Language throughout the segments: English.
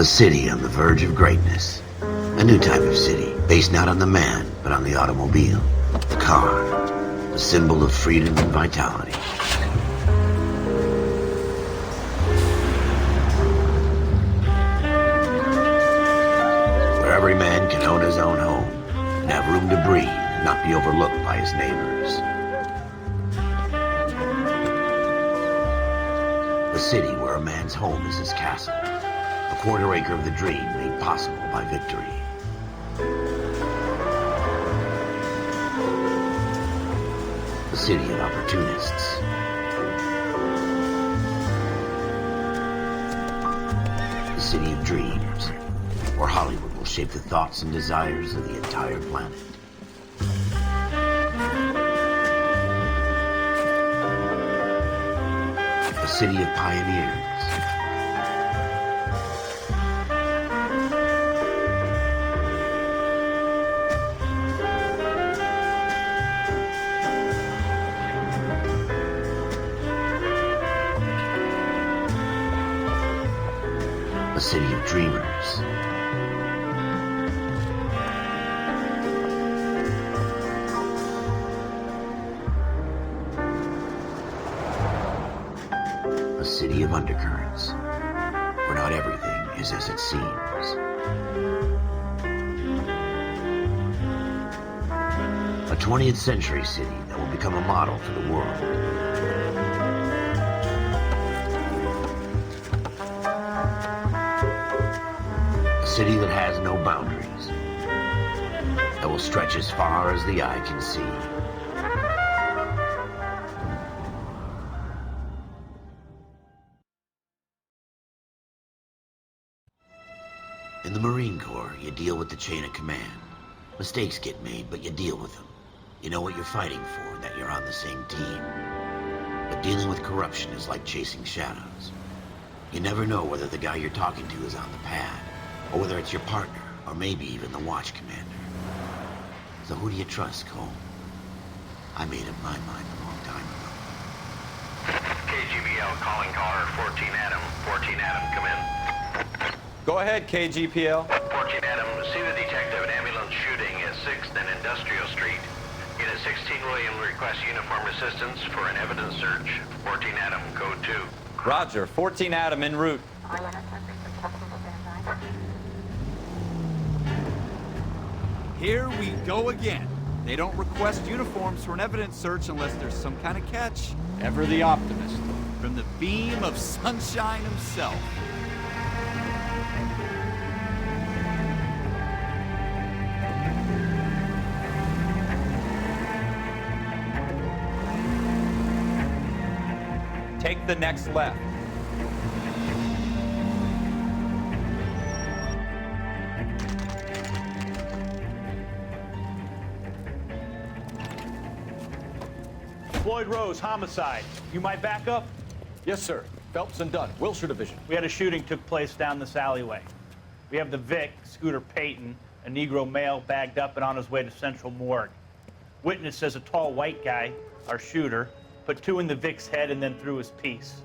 A city on the verge of greatness. A new type of city, based not on the man, but on the automobile. The car. The symbol of freedom and vitality. Where every man can own his own home, and have room to breathe, and not be overlooked by his neighbors. A city where a man's home is his castle. A quarter acre of the dream made possible by victory. A city of opportunists. A city of dreams, where Hollywood will shape the thoughts and desires of the entire planet. A city of pioneers. A city of dreamers. A city of undercurrents, where not everything is as it seems. A 20th century city that will become a model for the world. A city that has no boundaries, that will stretch as far as the eye can see. In the Marine Corps, you deal with the chain of command. Mistakes get made, but you deal with them. You know what you're fighting for, and that you're on the same team. But dealing with corruption is like chasing shadows. You never know whether the guy you're talking to is on the pad, or whether it's your partner, or maybe even the watch commander. So who do you trust, Cole? I made up my mind a long time ago. KGBL calling caller 14 Adam. 14 Adam, come in. Go ahead, KGPL. 14 Adam, see the detective, an ambulance shooting at 6th and Industrial Street. Unit 16 William requests uniform assistance for an evidence search. 14 Adam, code 2. Roger, 14 Adam en route. Here we go again. They don't request uniforms for an evidence search unless there's some kind of catch. Ever the optimist. From the beam of sunshine himself. Take the next left. Floyd Rose, homicide. You might back up? Yes, sir. Phelps and Dunn, Wilshire Division. We had a shooting took place down this alleyway. We have the Vic, Scooter Payton, a Negro male bagged up and on his way to Central Morgue. Witness says a tall white guy, our shooter, put 2 in the Vic's head and then threw his piece.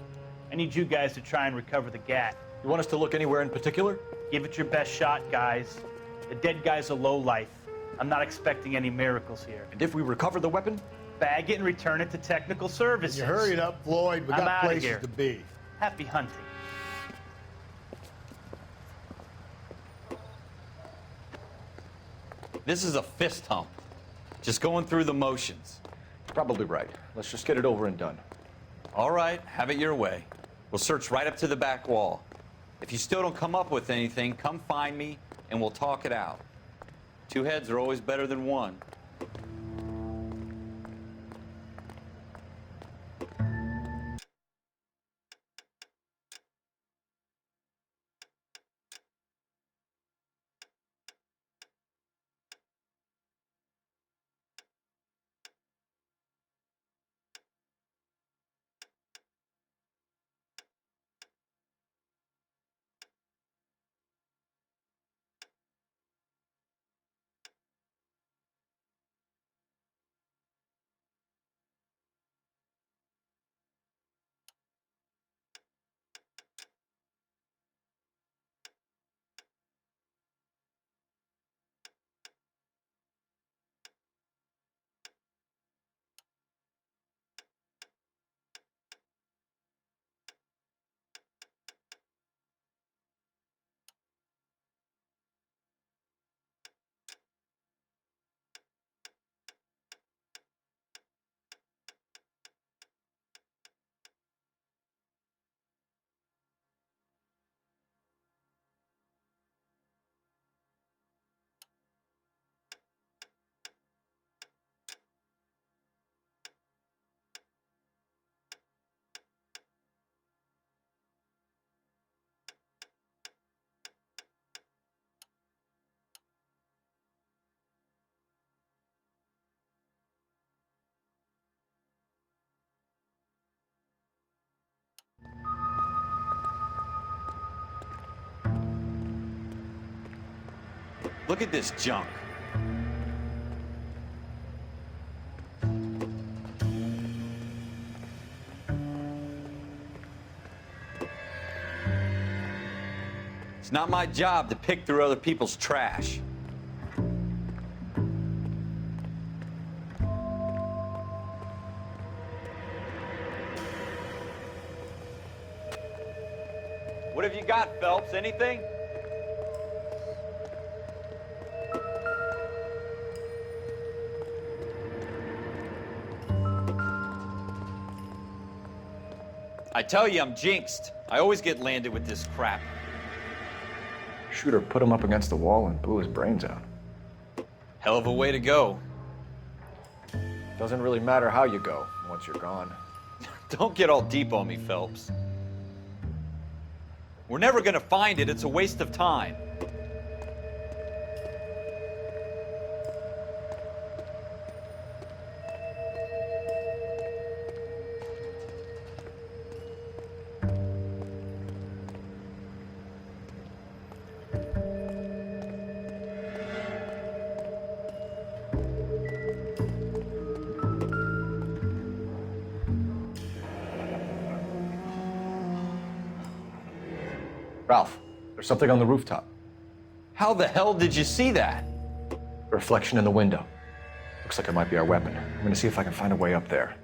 I need you guys to try and recover the gat. You want us to look anywhere in particular? Give it your best shot, guys. The dead guy's a lowlife. I'm not expecting any miracles here. And if we recover the weapon? Bag it and return it to technical services. You hurried up, Floyd. We I'm got outta places here. to be. Happy hunting. This is a fist hump. Just going through the motions. Probably right. Let's just get it over and done. All right, have it your way. We'll search right up to the back wall. If you still don't come up with anything, come find me and we'll talk it out. 2 heads are always better than 1. Look at this junk. It's not my job to pick through other people's trash. What have you got, Phelps? Anything? I tell you, I'm jinxed. I always get landed with this crap. Shooter put him up against the wall and blew his brains out. Hell of a way to go. Doesn't really matter how you go once you're gone. Don't get all deep on me, Phelps. We're never gonna find it. It's a waste of time. Ralph, there's something on the rooftop. How the hell did you see that? A reflection in the window. Looks like it might be our weapon. I'm gonna see if I can find a way up there.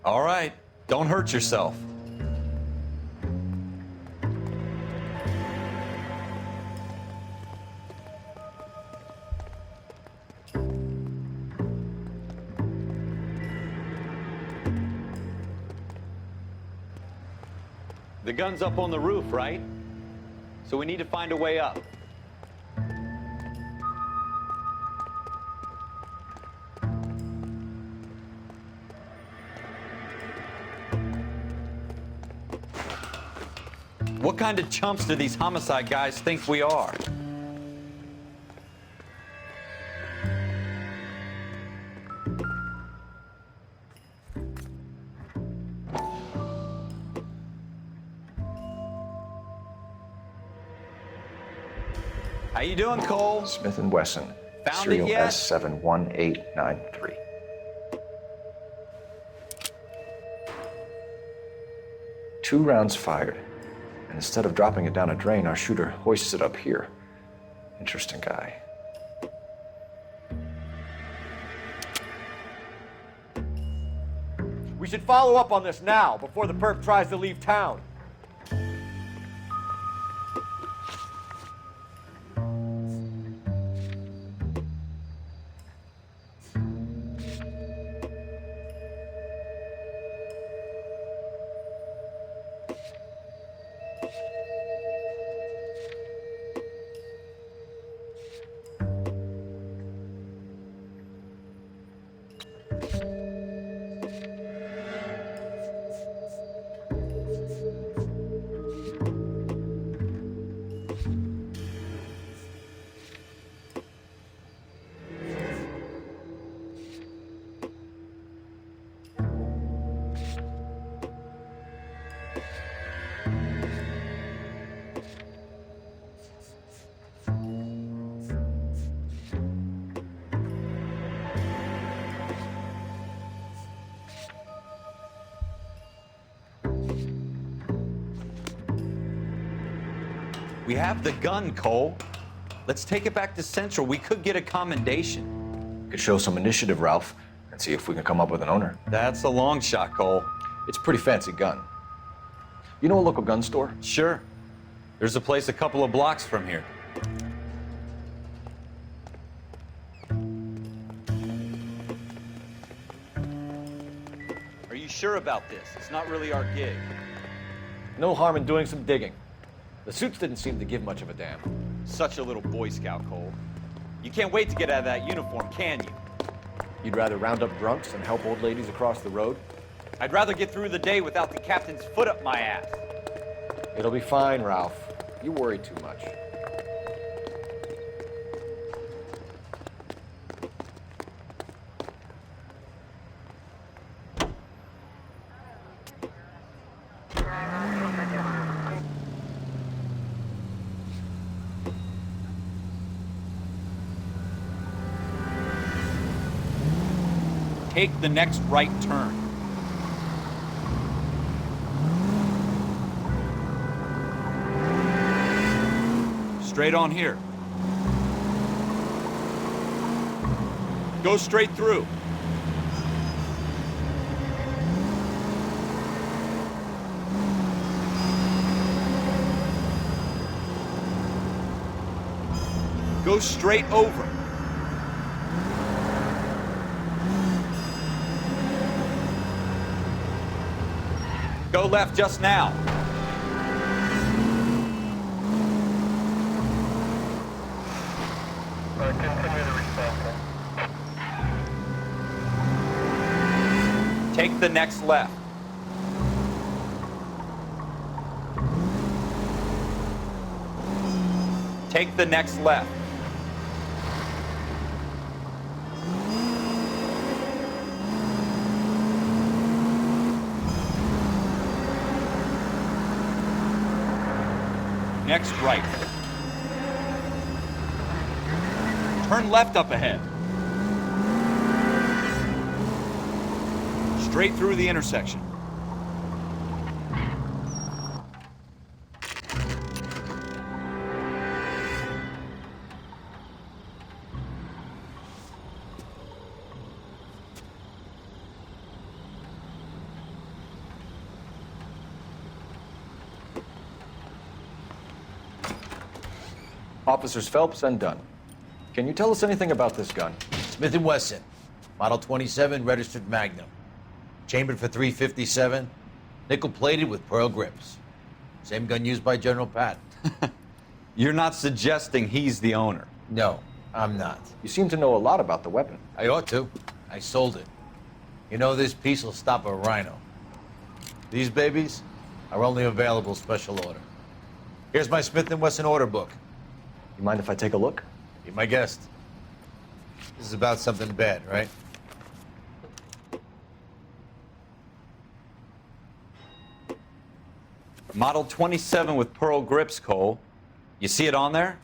All right, don't hurt yourself. The gun's up on the roof, right? So we need to find a way up. What kind of chumps do these homicide guys think we are? How you doing, Cole? Smith & Wesson. Found Serial it yet? S71893. Two rounds fired. And instead of dropping it down a drain, our shooter hoists it up here. Interesting guy. We should follow up on this now, before the perp tries to leave town. We have the gun, Cole. Let's take it back to Central. We could get a commendation. Could show some initiative, Ralph, and see if we can come up with an owner. That's a long shot, Cole. It's a pretty fancy gun. You know a local gun store? Sure. There's a place a couple of blocks from here. Are you sure about this? It's not really our gig. No harm in doing some digging. The suits didn't seem to give much of a damn. Such a little Boy Scout, Cole. You can't wait to get out of that uniform, can you? You'd rather round up drunks and help old ladies across the road? I'd rather get through the day without the captain's foot up my ass. It'll be fine, Ralph. You worry too much. take the next right turn. Straight on here. Go straight through. Go straight over. Go left just now. Take the next left. Take the next left. Next right. Turn left up ahead. Straight through the intersection. Officers Phelps and Dunn. Can you tell us anything about this gun? Smith & Wesson, Model 27, registered Magnum. Chambered for .357, nickel-plated with pearl grips. Same gun used by General Patton. You're not suggesting he's the owner. No, I'm not. You seem to know a lot about the weapon. I ought to. I sold it. You know, this piece will stop a rhino. These babies are only available special order. Here's my Smith & Wesson order book. You mind if I take a look? Be my guest. This is about something bad, right? Model 27 with pearl grips, Cole. You see it on there?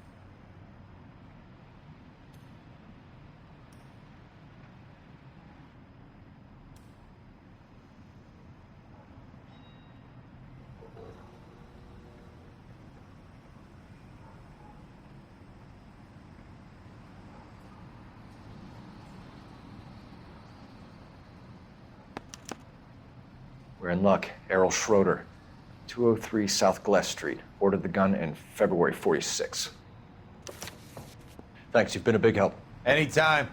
We're in luck. Errol Schroeder, 203 South Glass Street. Ordered the gun in February '46. Thanks, you've been a big help. Anytime.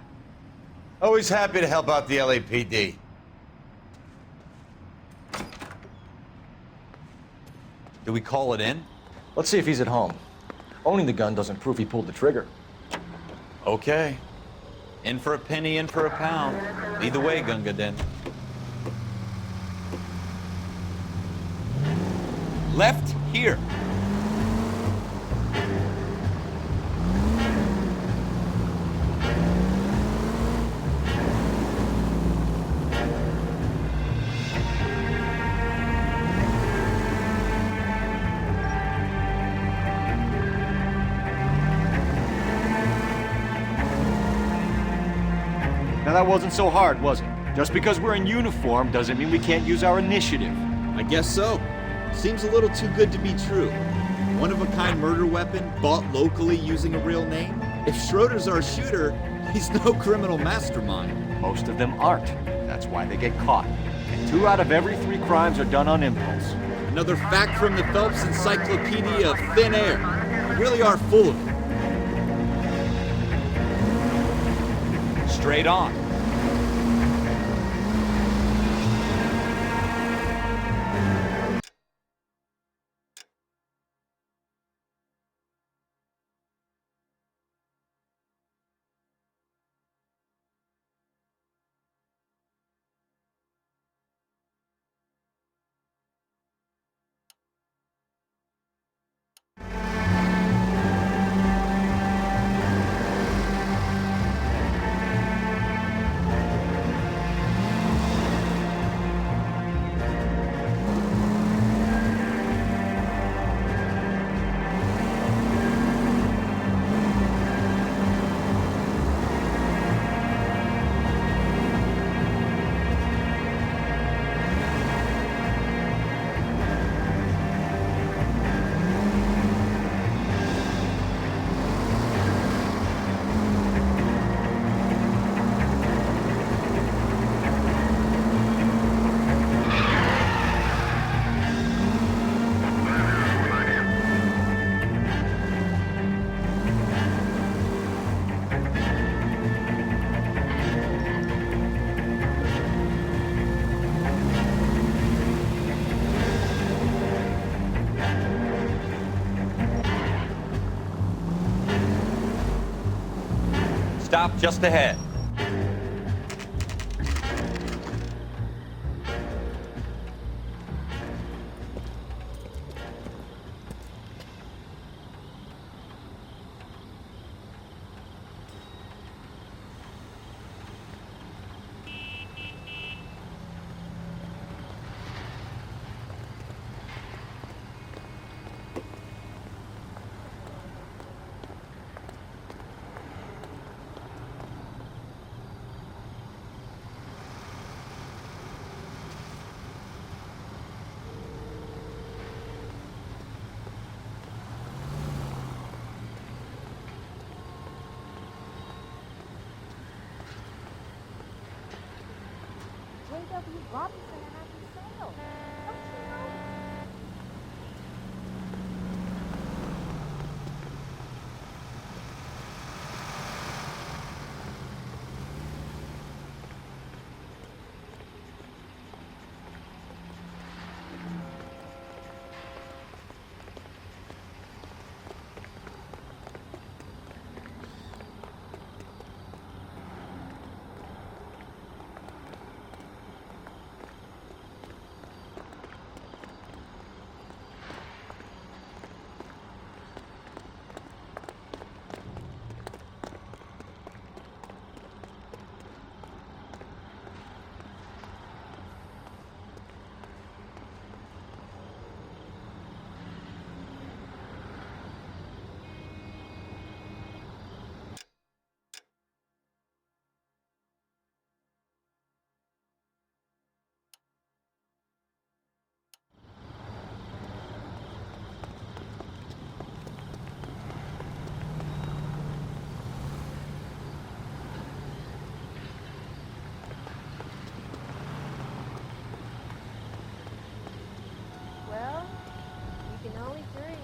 Always happy to help out the LAPD. Do we call it in? Let's see if he's at home. Owning the gun doesn't prove he pulled the trigger. Okay. In for a penny, in for a pound. Lead the way, Gunga Din. Left here. Now that wasn't so hard, was it? Just because we're in uniform doesn't mean we can't use our initiative. I guess so. Seems a little too good to be true. One-of-a-kind murder weapon bought locally using a real name? If Schroeder's our shooter, he's no criminal mastermind. Most of them aren't. That's why they get caught. And 2 out of every 3 crimes are done on impulse. Another fact from the Phelps Encyclopedia of Thin Air. You really are full of it. Straight on. Stop just ahead. J.W. Robinson and I can sail. Don't you know? Well, you can only dream.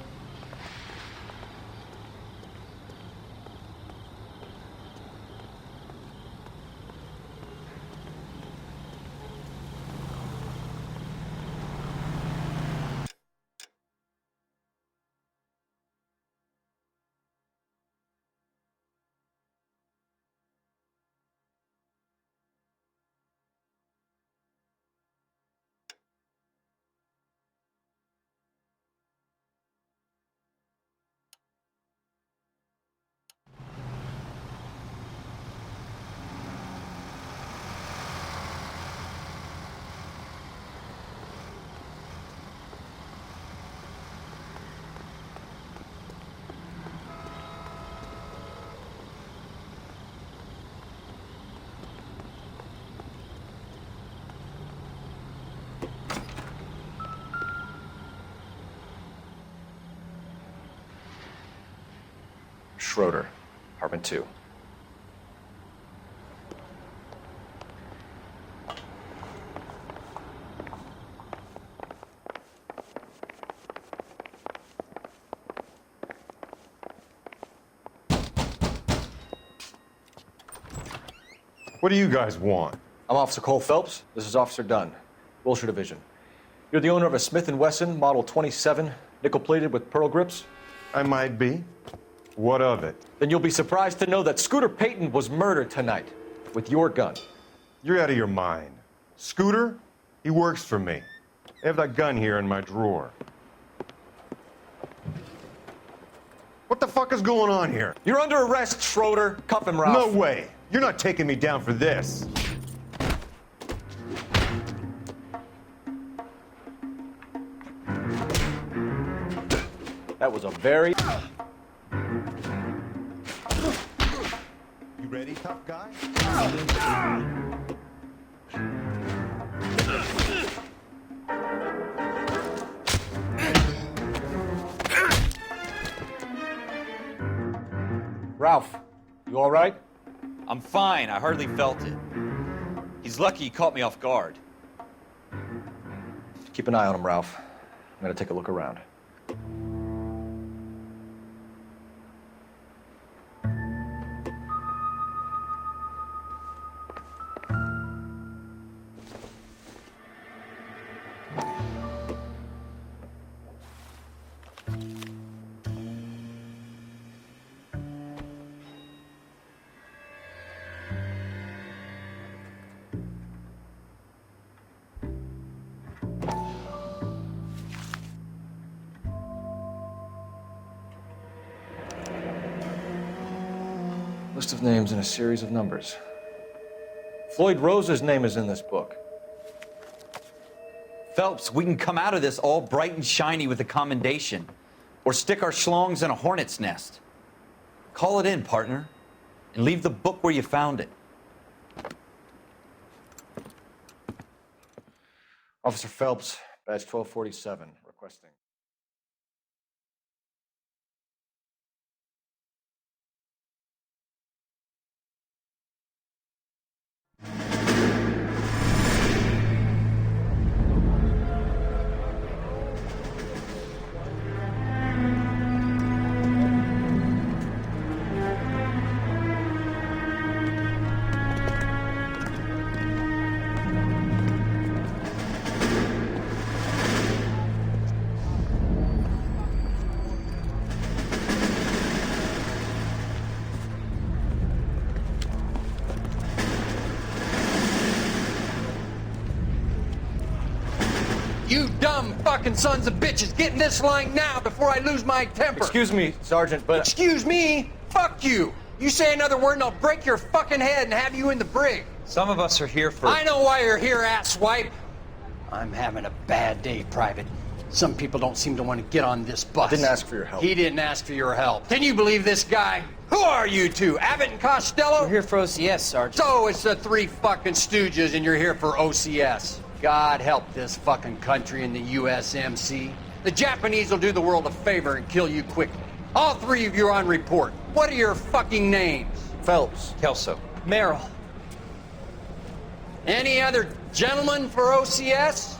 Schroeder, apartment 2. What do you guys want? I'm Officer Cole Phelps. This is Officer Dunn, Wilshire Division. You're the owner of a Smith & Wesson Model 27, nickel-plated with pearl grips? I might be. What of it? Then you'll be surprised to know that Scooter Payton was murdered tonight with your gun. You're out of your mind. Scooter? He works for me. I have that gun here in my drawer. What the fuck is going on here? You're under arrest, Schroeder. Cuff him, Ralph. No way. You're not taking me down for this. That was a very... You ready, tough guy? Ralph, you all right? I'm fine. I hardly felt it. He's lucky he caught me off guard. Keep an eye on him, Ralph. I'm gonna take a look around. List of names and a series of numbers. Floyd Rosa's name is in this book. Phelps, we can come out of this all bright and shiny with a commendation, or stick our schlongs in a hornet's nest. Call it in, partner, and leave the book where you found it. Officer Phelps, badge 1247, requesting. You dumb fucking sons of bitches, get in this line now before I lose my temper. Excuse me, Sergeant, but... Excuse me? Fuck you. You say another word and I'll break your fucking head and have you in the brig. Some of us are here for... I know why you're here, asswipe. I'm having a bad day, Private. Some people don't seem to want to get on this bus. Didn't ask for your help. He didn't ask for your help. Can you believe this guy? Who are you two? Abbott and Costello? We're here for OCS, Sergeant. So it's the three fucking stooges and you're here for OCS. God help this fucking country and the USMC. The Japanese will do the world a favor and kill you quickly. All three of you are on report. What are your fucking names? Phelps. Kelso. Merrill. Any other gentlemen for OCS?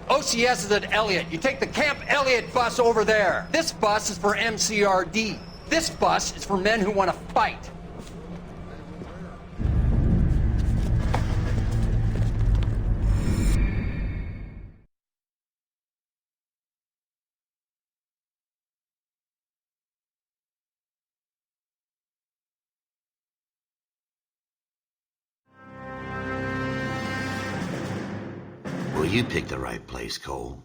OCS is at Elliott. You take the Camp Elliott bus over there. This bus is for MCRD. This bus is for men who want to fight. Well, you picked the right place, Cole.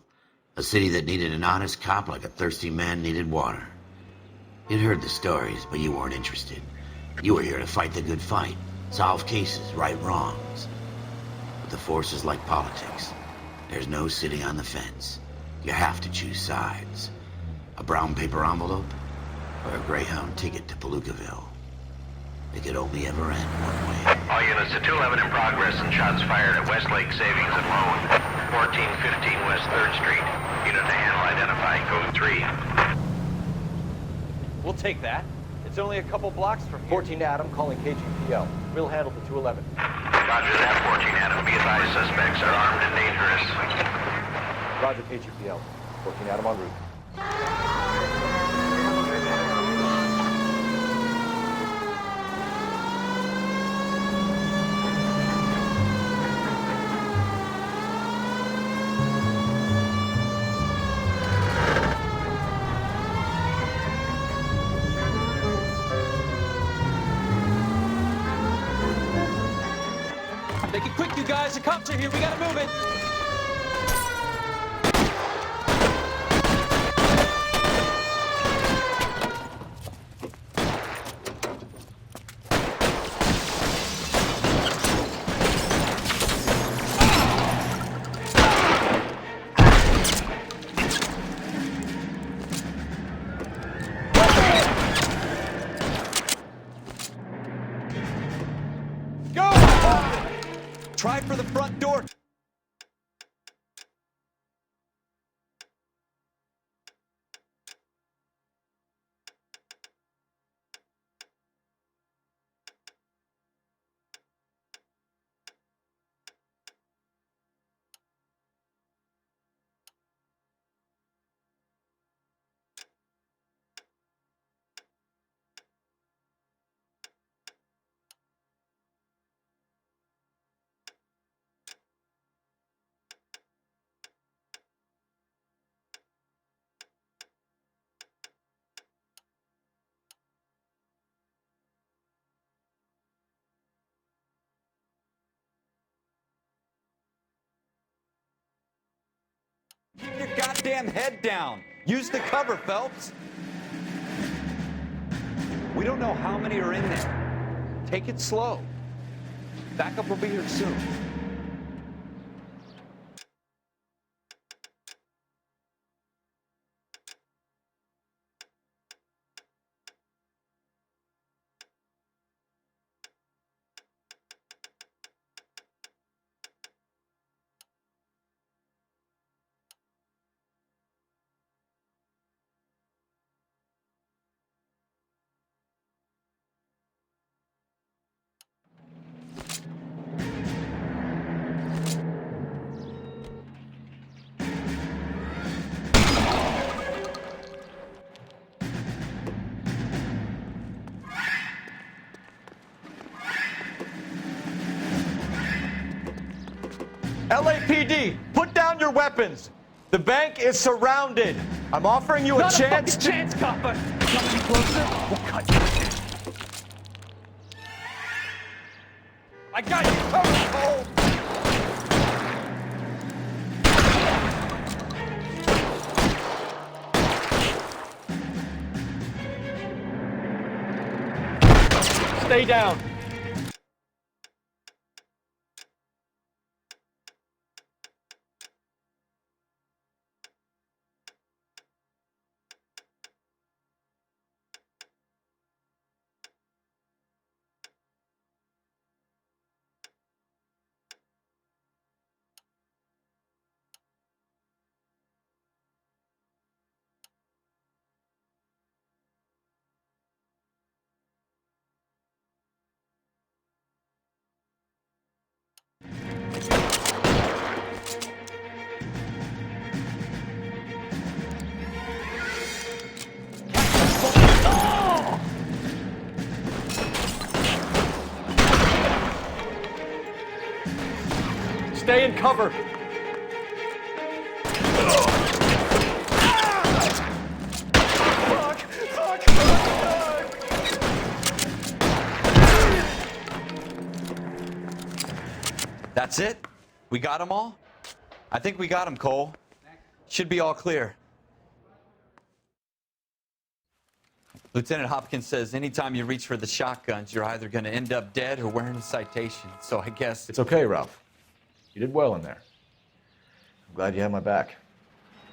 A city that needed an honest cop like a thirsty man needed water. You'd heard the stories, but you weren't interested. You were here to fight the good fight, solve cases, right wrongs. But the force is like politics. There's no sitting on the fence. You have to choose sides. A brown paper envelope, or a Greyhound ticket to Palookaville. It could only ever end one way. All units to 211 in progress and shots fired at Westlake Savings and Loan, 1415 West 3rd Street. Unit to handle identified, code 3. We'll take that. It's only a couple blocks from here. 14 Adam calling KGPL. We'll handle the 211. Roger that, 14 Adam. Be advised, suspects are armed and dangerous. Roger KGPL. 14 Adam en route. Make it quick, you guys. The cops are here. We gotta move it. Try for the front door. Keep your goddamn head down. Use the cover, Phelps. We don't know how many are in there. Take it slow. Backup will be here soon. LAPD, put down your weapons. The bank is surrounded. I'm offering you a chance to... chance, copper. Come any closer, we'll cut you. I got you covered, Cole. Stay down. Stay in cover. That's it? We got them all? I think we got them, Cole. Should be all clear. Lieutenant Hopkins says anytime you reach for the shotguns, you're either going to end up dead or wearing a citation. So I guess... It's okay, Ralph. You did well in there. I'm glad you had my back.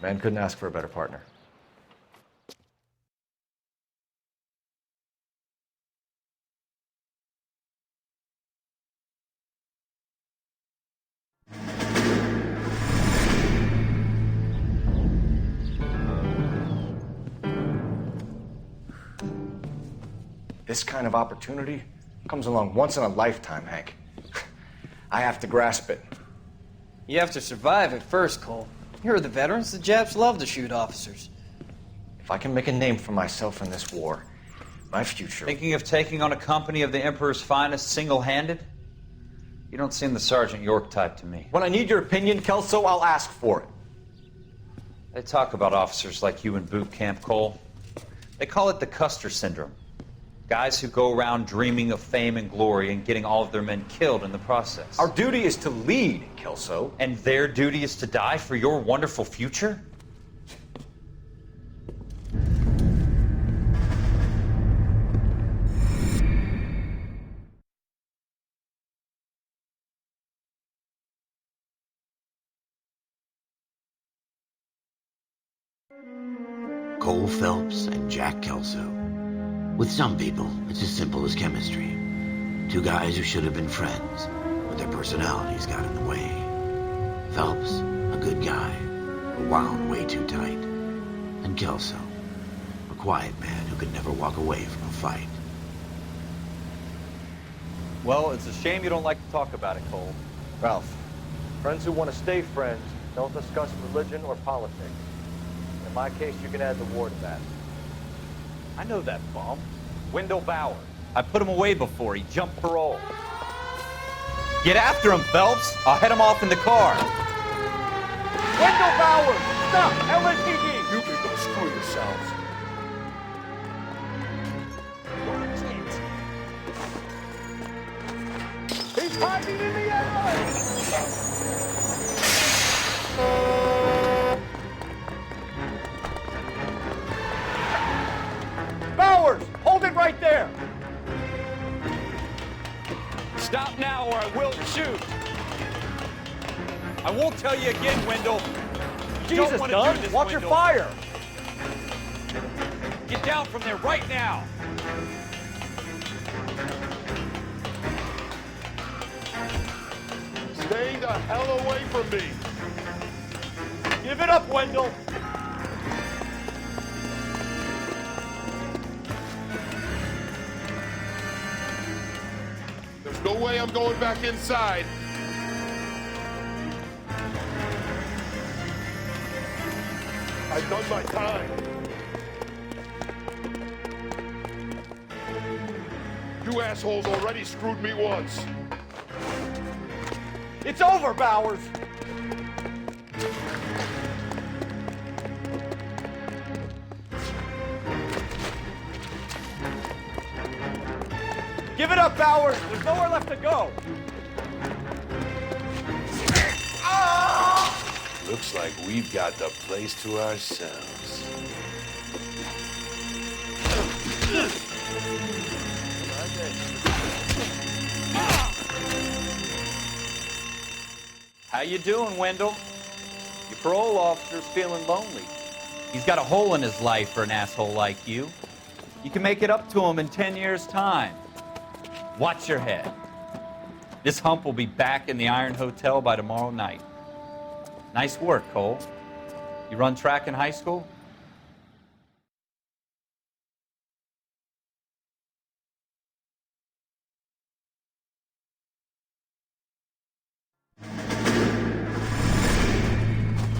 Man couldn't ask for a better partner. This kind of opportunity comes along once in a lifetime, Hank. I have to grasp it. You have to survive at first, Cole. Here are the veterans. The Japs love to shoot officers. If I can make a name for myself in this war, my future... Thinking of taking on a company of the Emperor's finest single-handed? You don't seem the Sergeant York type to me. When I need your opinion, Kelso, I'll ask for it. They talk about officers like you in boot camp, Cole. They call it the Custer syndrome. Guys who go around dreaming of fame and glory and getting all of their men killed in the process. Our duty is to lead, Kelso. And their duty is to die for your wonderful future? Cole Phelps and Jack Kelso. With some people, it's as simple as chemistry. Two guys who should have been friends, but their personalities got in the way. Phelps, a good guy, but wound way too tight. And Kelso, a quiet man who could never walk away from a fight. Well, it's a shame you don't like to talk about it, Cole. Ralph, friends who want to stay friends don't discuss religion or politics. In my case, you can add the war to that. I know that bum. Wendell Bauer. I put him away before. He jumped parole. Get after him, Phelps. I'll head him off in the car. Wendell Bauer! Stop! LAPD! You can go screw yourselves. He's hiding in the alley! Bowers! Hold it right there! Stop now or I will shoot. I won't tell you again, Wendell. Jesus, Dunn, watch your fire. Get down from there right now. Stay the hell away from me. Give it up, Wendell. There's no way I'm going back inside. I've done my time. You assholes already screwed me once. It's over, Bowers. Give it up, Bowers. There's nowhere left to go. Looks like we've got the place to ourselves. How you doing, Wendell? Your parole officer's feeling lonely. He's got a hole in his life for an asshole like you. You can make it up to him in 10 years' time. Watch your head. This hump will be back in the Iron Hotel by tomorrow night. Nice work, Cole. You run track in high school?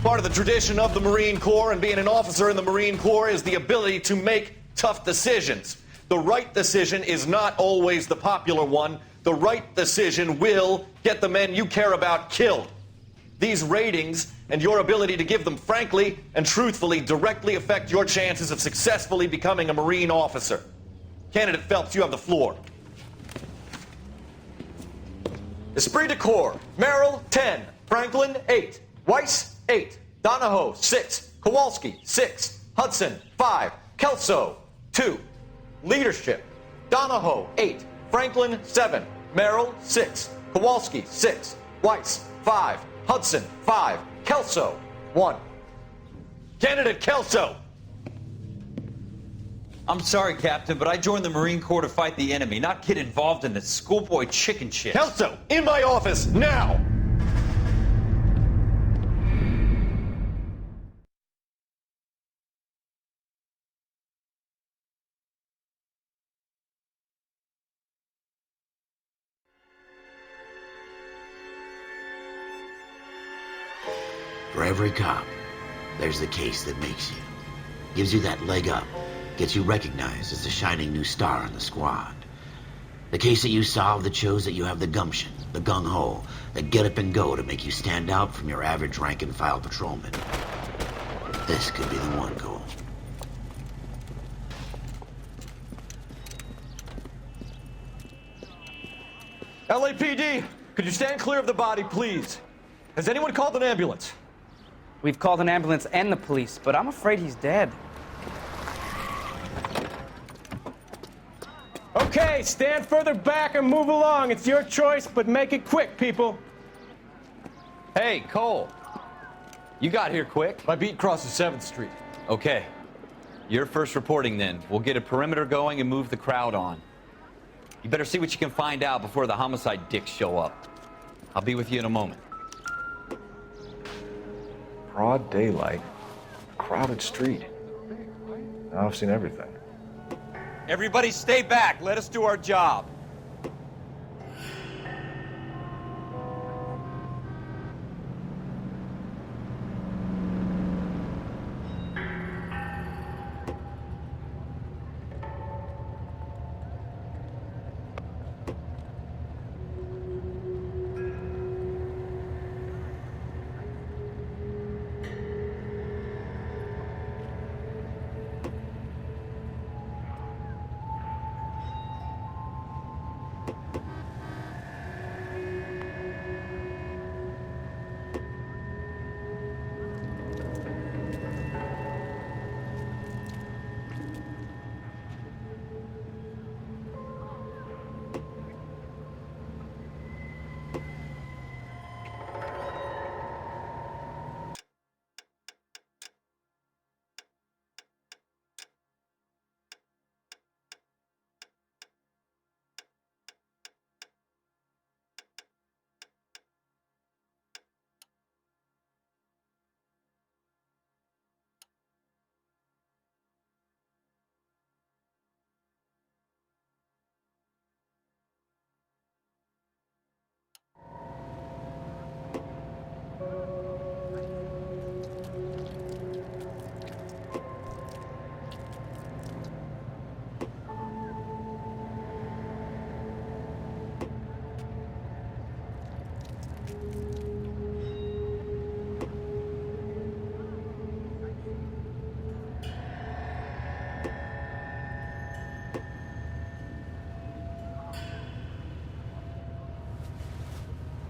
Part of the tradition of the Marine Corps and being an officer in the Marine Corps is the ability to make tough decisions. The right decision is not always the popular one. The right decision will get the men you care about killed. These ratings and your ability to give them frankly and truthfully directly affect your chances of successfully becoming a Marine officer. Candidate Phelps, you have the floor. Esprit de Corps, Merrill, 10. Franklin, 8. Weiss, 8. Donahoe, 6. Kowalski, 6. Hudson, 5. Kelso, 2. Leadership, Donahoe, 8. Franklin, 7. Merrill, 6. Kowalski, 6. Weiss, 5. Hudson, 5. Kelso, 1. Candidate Kelso! I'm sorry, Captain, but I joined the Marine Corps to fight the enemy, not get involved in this schoolboy chicken shit. Kelso, in my office, now! For every cop, there's the case that makes you. Gives you that leg up. Gets you recognized as the shining new star in the squad. The case that you solve that shows that you have the gumption, the gung-ho, the get up and go to make you stand out from your average rank-and-file patrolman. This could be the one, Cole. LAPD, could you stand clear of the body, please? Has anyone called an ambulance? We've called an ambulance and the police, but I'm afraid he's dead. Okay, stand further back and move along. It's your choice, but make it quick, people. Hey, Cole. You got here quick. My beat crosses 7th Street. Okay. You're first reporting then. We'll get a perimeter going and move the crowd on. You better see what you can find out before the homicide dicks show up. I'll be with you in a moment. Broad daylight, crowded street. Now I've seen everything. Everybody stay back. Let us do our job.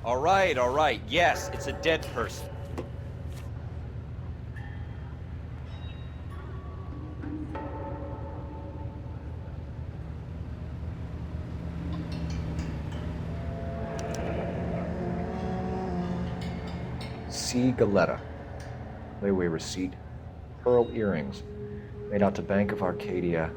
All right. Yes, it's a dead person. C. Galetta. Layaway receipt. Pearl earrings. Made out to Bank of Arcadia.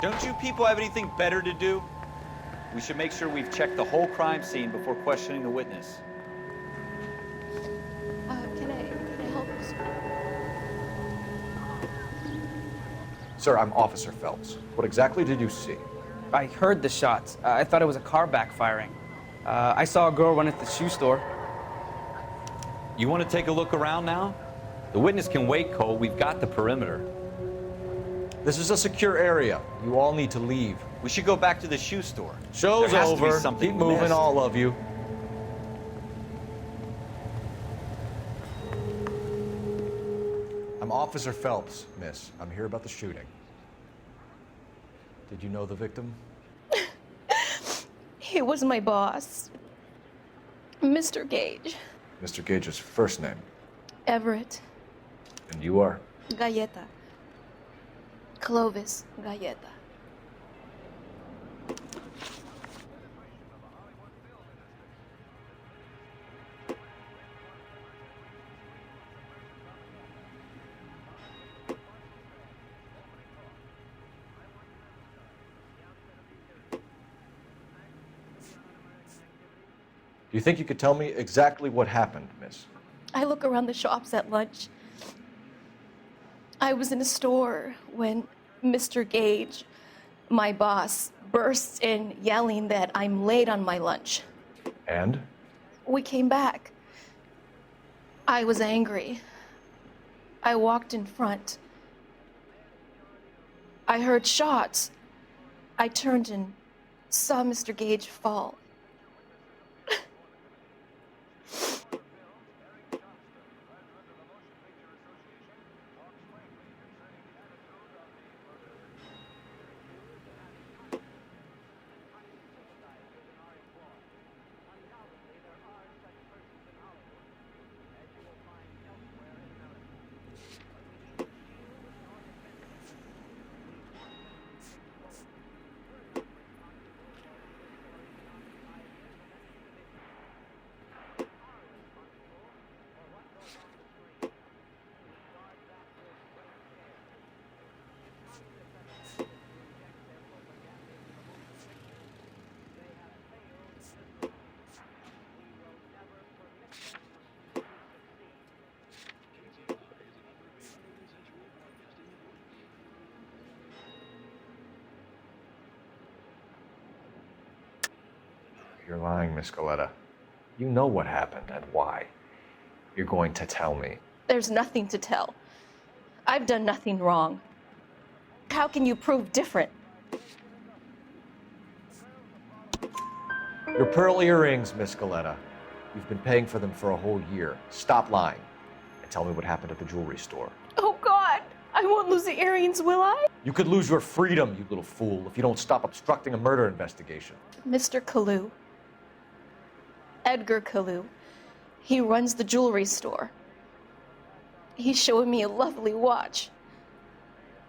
Don't you people have anything better to do? We should make sure we've checked the whole crime scene before questioning the witness. Can I help, sir? Sir, I'm Officer Phelps. What exactly did you see? I heard the shots. I thought it was a car backfiring. I saw a girl run at the shoe store. You want to take a look around now? The witness can wait, Cole. We've got the perimeter. This is a secure area. You all need to leave. We should go back to the shoe store. Show's There has to be over. something Keep moving, missed. all of you. I'm Officer Phelps, miss. I'm here about the shooting. Did you know the victim? He was my boss, Mr. Gage. Mr. Gage's first name. Everett. And you are? Galleta. Clovis Galleta. Do you think you could tell me exactly what happened, miss? I look around the shops at lunch. I was in a store when Mr. Gage, my boss, bursts in yelling that I'm late on my lunch. And? We came back. I was angry. I walked in front. I heard shots. I turned and saw Mr. Gage fall. You're lying, Miss Galetta. You know what happened and why. You're going to tell me. There's nothing to tell. I've done nothing wrong. How can you prove different? Your pearl earrings, Miss Galetta. You've been paying for them for a whole year. Stop lying and tell me what happened at the jewelry store. Oh, God! I won't lose the earrings, will I? You could lose your freedom, you little fool, if you don't stop obstructing a murder investigation. Mr. Kalu, Edgar Kalu. He runs the jewelry store. He's showing me a lovely watch.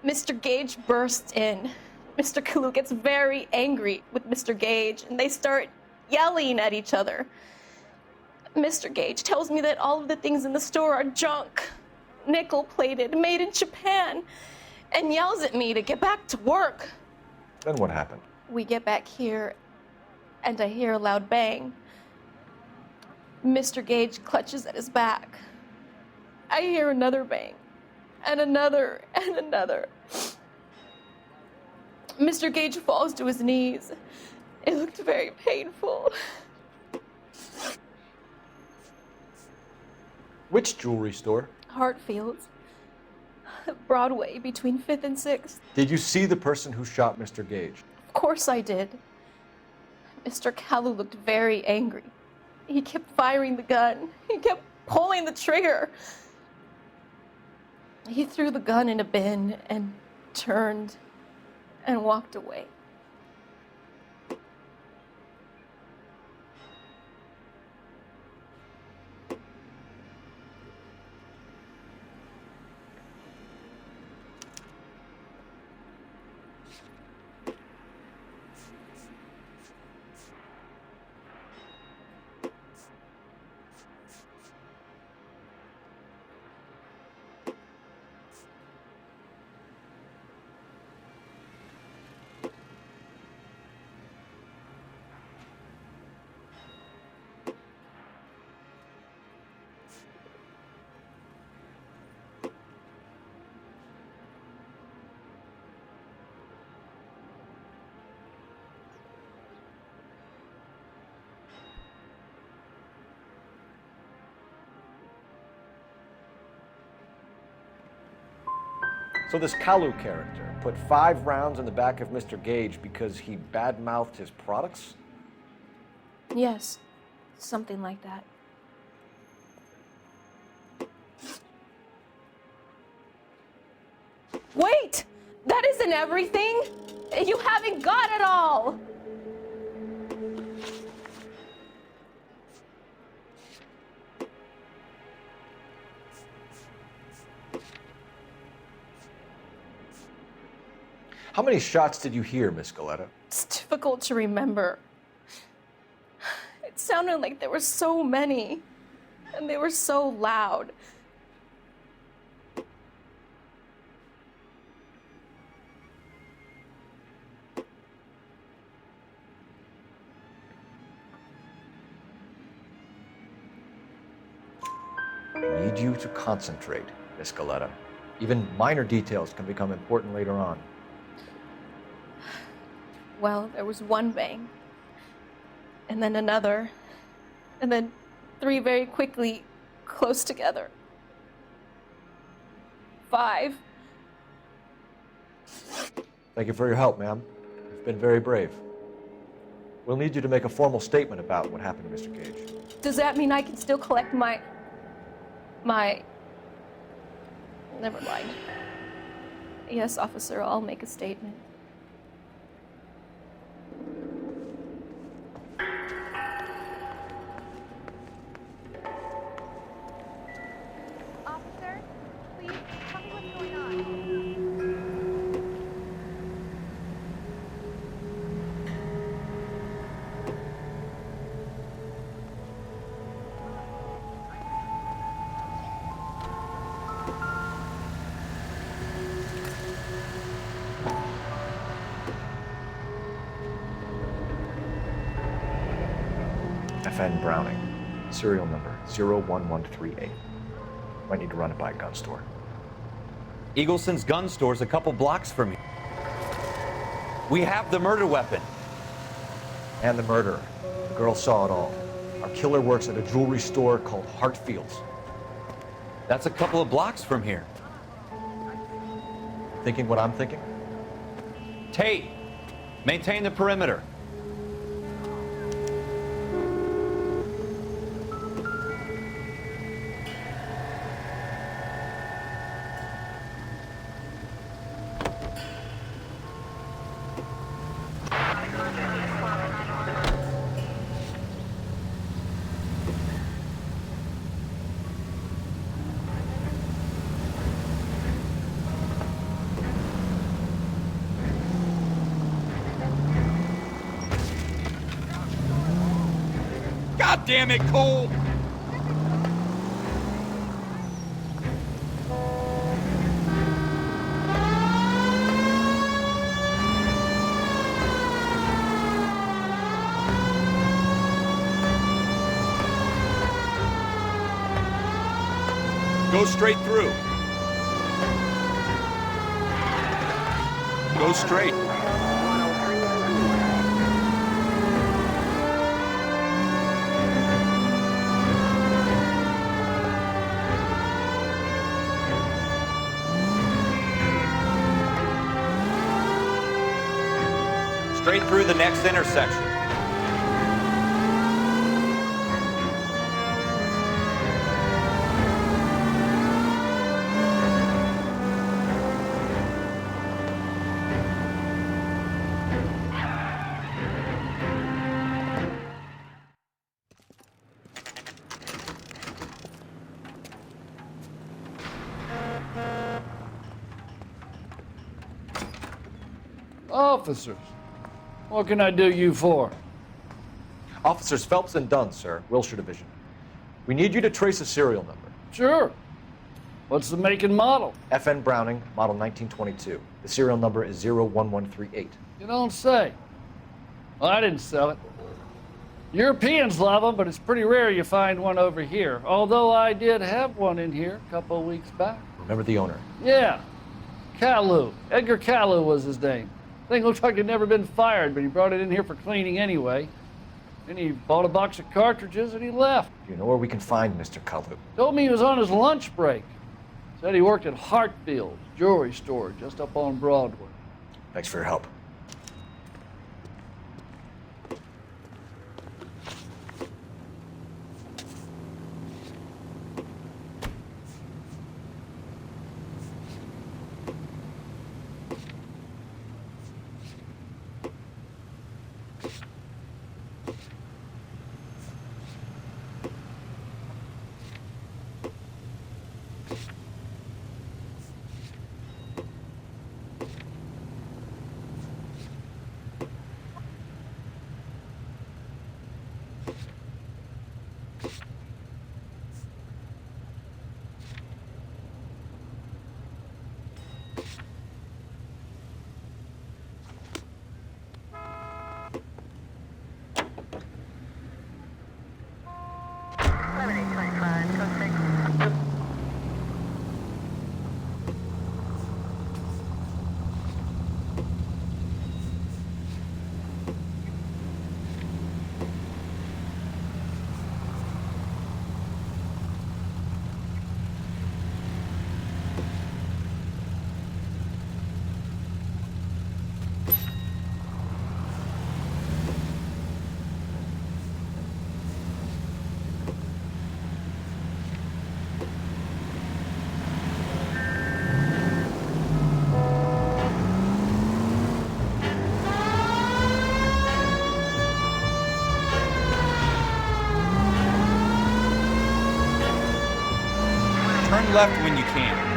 Mr. Gage bursts in. Mr. Kalu gets very angry with Mr. Gage, and they start yelling at each other. Mr. Gage tells me that all of the things in the store are junk, nickel-plated, made in Japan, and yells at me to get back to work. Then what happened? We get back here, and I hear a loud bang. Mr. Gage clutches at his back. I hear another bang, and another, and another. Mr. Gage falls to his knees. It looked very painful. Which jewelry store? Hartfield's. Broadway, between 5th and 6th. Did you see the person who shot Mr. Gage? Of course I did. Mr. Kalu looked very angry. He kept firing the gun. He kept pulling the trigger. He threw the gun in a bin and turned and walked away. So this Kalu character put 5 rounds in the back of Mr. Gage because he badmouthed his products? Yes, something like that. Wait! That isn't everything! You haven't got it all! How many shots did you hear, Miss Galetta? It's difficult to remember. It sounded like there were so many, and they were so loud. I need you to concentrate, Miss Galetta. Even minor details can become important later on. Well, there was one bang, and then another, and then 3 very quickly, close together. 5. Thank you for your help, ma'am. You've been very brave. We'll need you to make a formal statement about what happened to Mr. Gage. Does that mean I can still collect my... Never mind. Yes, officer, I'll make a statement. Officer, please tell me what's going on. FN Browning, serial number 01138. Might need to run it by a gun store. Eagleson's gun store's a couple blocks from here. We have the murder weapon. And the murderer. The girl saw it all. Our killer works at a jewelry store called Hartfield's. That's a couple of blocks from here. Thinking what I'm thinking? Tate, maintain the perimeter. God damn it, Cole! Go straight through. Go straight. Straight through the next intersection. Officers, what can I do you for? Officers Phelps and Dunn, sir, Wilshire Division. We need you to trace a serial number. Sure. What's the make and model? FN Browning, model 1922. The serial number is 01138. You don't say. Well, I didn't sell it. Europeans love them, but it's pretty rare you find one over here. Although I did have one in here a couple of weeks back. Remember the owner? Yeah. Kalu. Edgar Kalu was his name. Thing looked like he'd never been fired, but he brought it in here for cleaning anyway. Then he bought a box of cartridges and he left. Do you know where we can find Mr. Kalu? Told me he was on his lunch break. Said he worked at Hartfield's jewelry store just up on Broadway. Thanks for your help. Turn left when you can.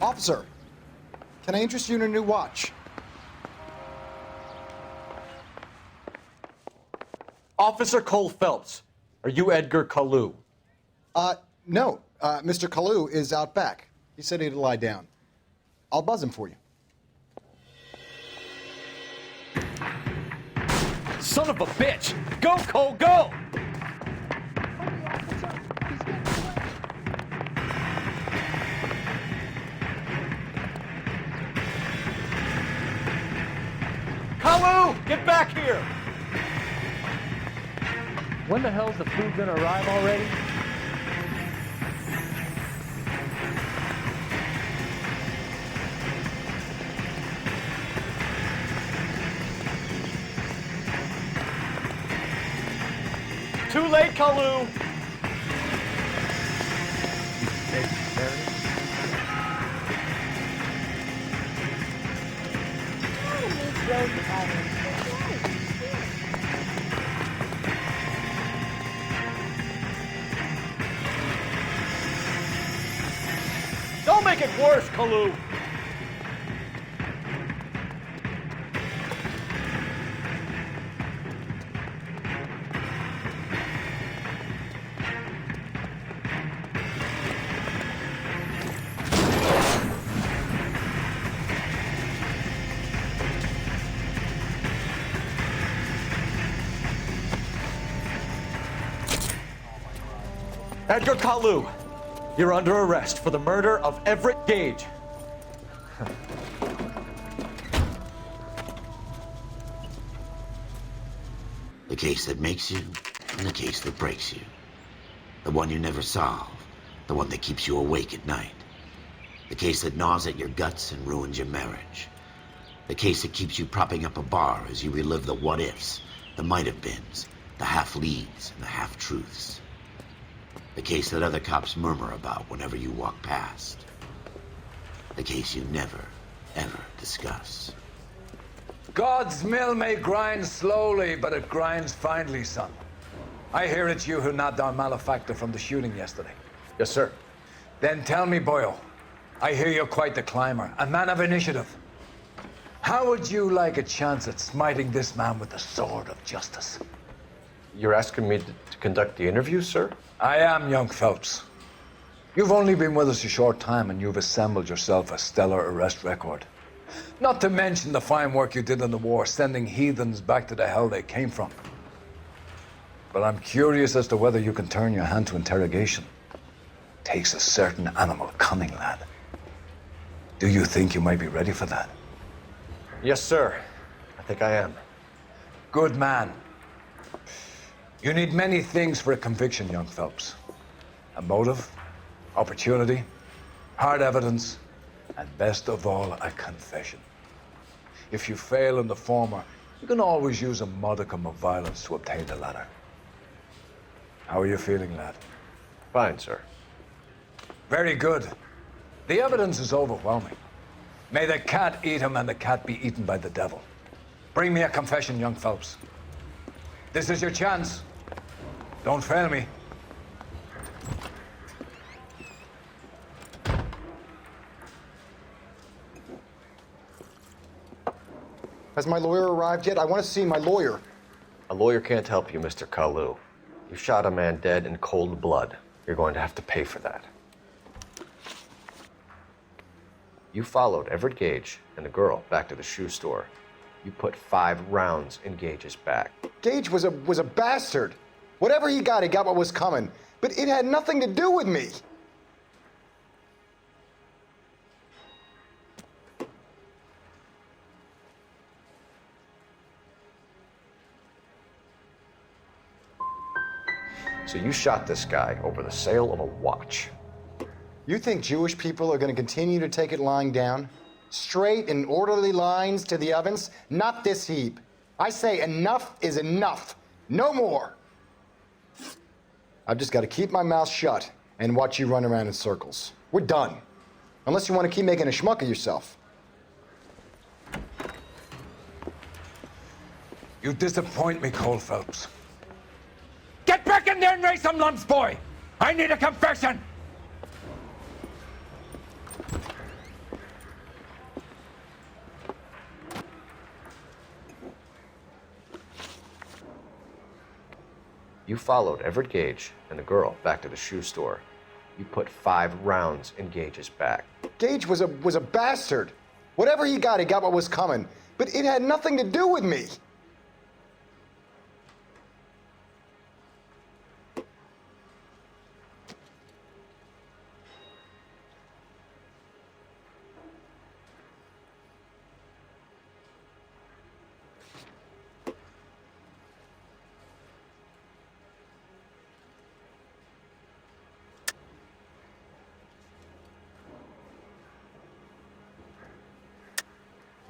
Officer, can I interest you in a new watch? Officer Cole Phelps, are you Edgar Kalu? No. Mr. Kalu is out back. He said he'd lie down. I'll buzz him for you. Son of a bitch! Go, Cole, go! Kalu, get back here! When the hell's the food gonna arrive already? Too late, Kalu! Don't make it worse, Kalu! Edgar Kalu, you're under arrest for the murder of Everett Gage. The case that makes you, and the case that breaks you. The one you never solve, the one that keeps you awake at night. The case that gnaws at your guts and ruins your marriage. The case that keeps you propping up a bar as you relive the what-ifs, the might-have-beens, the half-leads, and the half-truths. The case that other cops murmur about whenever you walk past. The case you never, ever discuss. God's mill may grind slowly, but it grinds finely, son. I hear it's you who nabbed our malefactor from the shooting yesterday. Yes, sir. Then tell me, Boyle, I hear you're quite the climber, a man of initiative. How would you like a chance at smiting this man with the sword of justice? You're asking me to conduct the interview, sir? I am, young Phelps. You've only been with us a short time and you've assembled yourself a stellar arrest record. Not to mention the fine work you did in the war, sending heathens back to the hell they came from. But I'm curious as to whether you can turn your hand to interrogation. Takes a certain animal cunning, lad. Do you think you might be ready for that? Yes, sir. I think I am. Good man. You need many things for a conviction, young Phelps. A motive, opportunity, hard evidence, and best of all, a confession. If you fail in the former, you can always use a modicum of violence to obtain the latter. How are you feeling, lad? Fine, sir. Very good. The evidence is overwhelming. May the cat eat him and the cat be eaten by the devil. Bring me a confession, young Phelps. This is your chance. Don't fail me. Has my lawyer arrived yet? I want to see my lawyer. A lawyer can't help you, Mr. Kalu. You shot a man dead in cold blood. You're going to have to pay for that. You followed Everett Gage and the girl back to the shoe store. You put 5 rounds in Gage's back. Gage was a bastard. Whatever he got what was coming. But it had nothing to do with me. So you shot this guy over the sale of a watch. You think Jewish people are going to continue to take it lying down? Straight and orderly lines to the ovens? Not this heap. I say enough is enough. No more. I've just got to keep my mouth shut and watch you run around in circles. We're done. Unless you want to keep making a schmuck of yourself. You disappoint me, Cole Phelps. Get back in there and raise some lumps, boy! I need a confession! You followed Everett Gage and the girl back to the shoe store. You put 5 rounds in Gage's back. Gage was a bastard. Whatever he got what was coming. But it had nothing to do with me.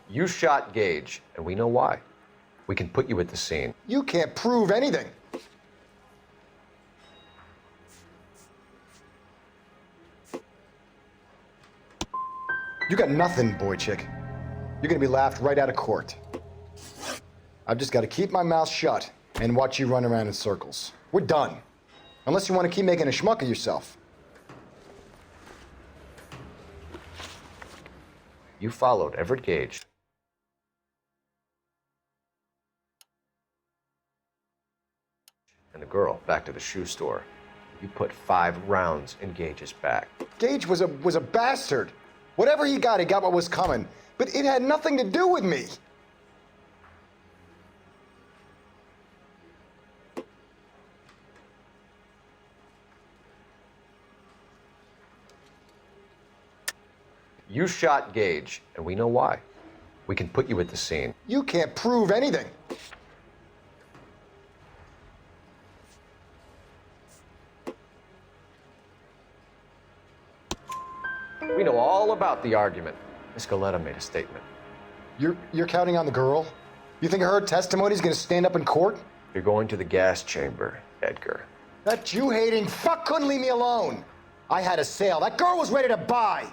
You shot Gage, and we know why. We can put you at the scene. You can't prove anything. You got nothing, boy chick. You're gonna be laughed right out of court. I've just got to keep my mouth shut and watch you run around in circles. We're done. Unless you want to keep making a schmuck of yourself. You followed Everett Gage and the girl back to the shoe store. You put 5 rounds in Gage's back. Gage was a bastard. Whatever he got what was coming. But it had nothing to do with me. You shot Gage, and we know why. We can put you at the scene. You can't prove anything. We know all about the argument. Miss Galetta made a statement. You're counting on the girl? You think her testimony is going to stand up in court? You're going to the gas chamber, Edgar. That Jew-hating fuck couldn't leave me alone. I had a sale. That girl was ready to buy.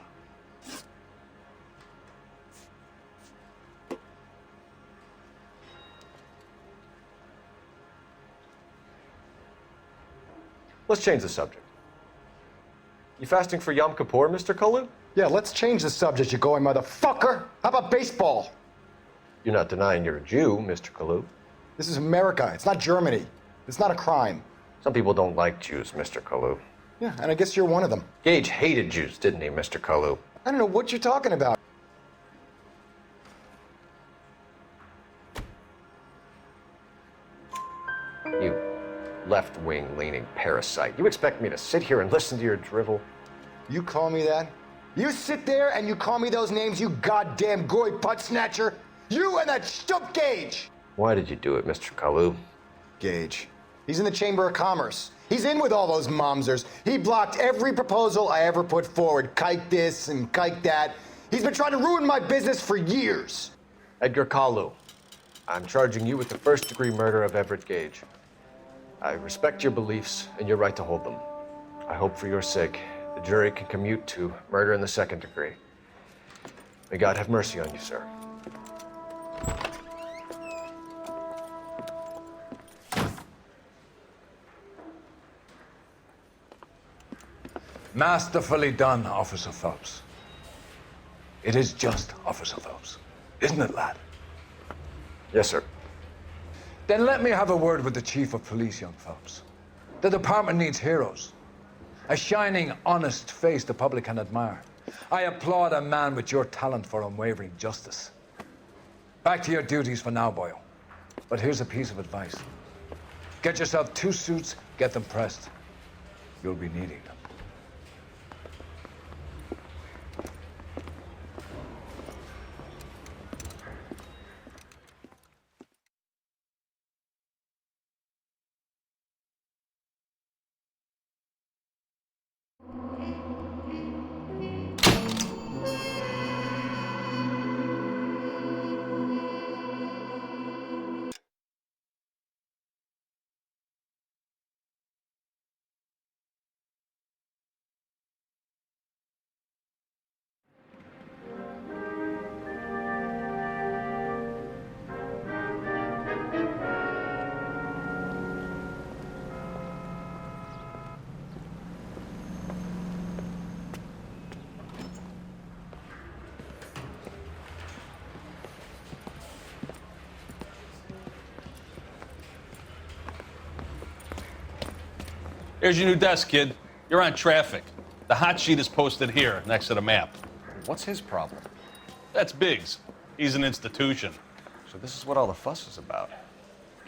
Let's change the subject. You fasting for Yom Kippur, Mr. Kalu? Yeah, let's change the subject, you going motherfucker. How about baseball? You're not denying you're a Jew, Mr. Kalu. This is America. It's not Germany. It's not a crime. Some people don't like Jews, Mr. Kalu. Yeah, and I guess you're one of them. Gage hated Jews, didn't he, Mr. Kalu? I don't know what you're talking about. You left-wing leaning parasite. You expect me to sit here and listen to your drivel? You call me that? You sit there and you call me those names, you goddamn goy putt snatcher? You and that stup Gage! Why did you do it, Mr. Kalu? Gage. He's in the Chamber of Commerce. He's in with all those momsers. He blocked every proposal I ever put forward. Kike this and kike that. He's been trying to ruin my business for years. Edgar Kalu, I'm charging you with the first-degree murder of Everett Gage. I respect your beliefs and your right to hold them. I hope for your sake the jury can commute to murder in the second degree. May God have mercy on you, sir. Masterfully done, Officer Phelps. It is just Officer Phelps, isn't it, lad? Yes, sir. Then let me have a word with the Chief of Police, young Phelps. The department needs heroes. A shining, honest face the public can admire. I applaud a man with your talent for unwavering justice. Back to your duties for now, boyo. But here's a piece of advice. Get yourself 2 suits, get them pressed. You'll be needing them. Here's your new desk, kid. You're on traffic. The hot sheet is posted here, next to the map. What's his problem? That's Biggs. He's an institution. So this is what all the fuss is about.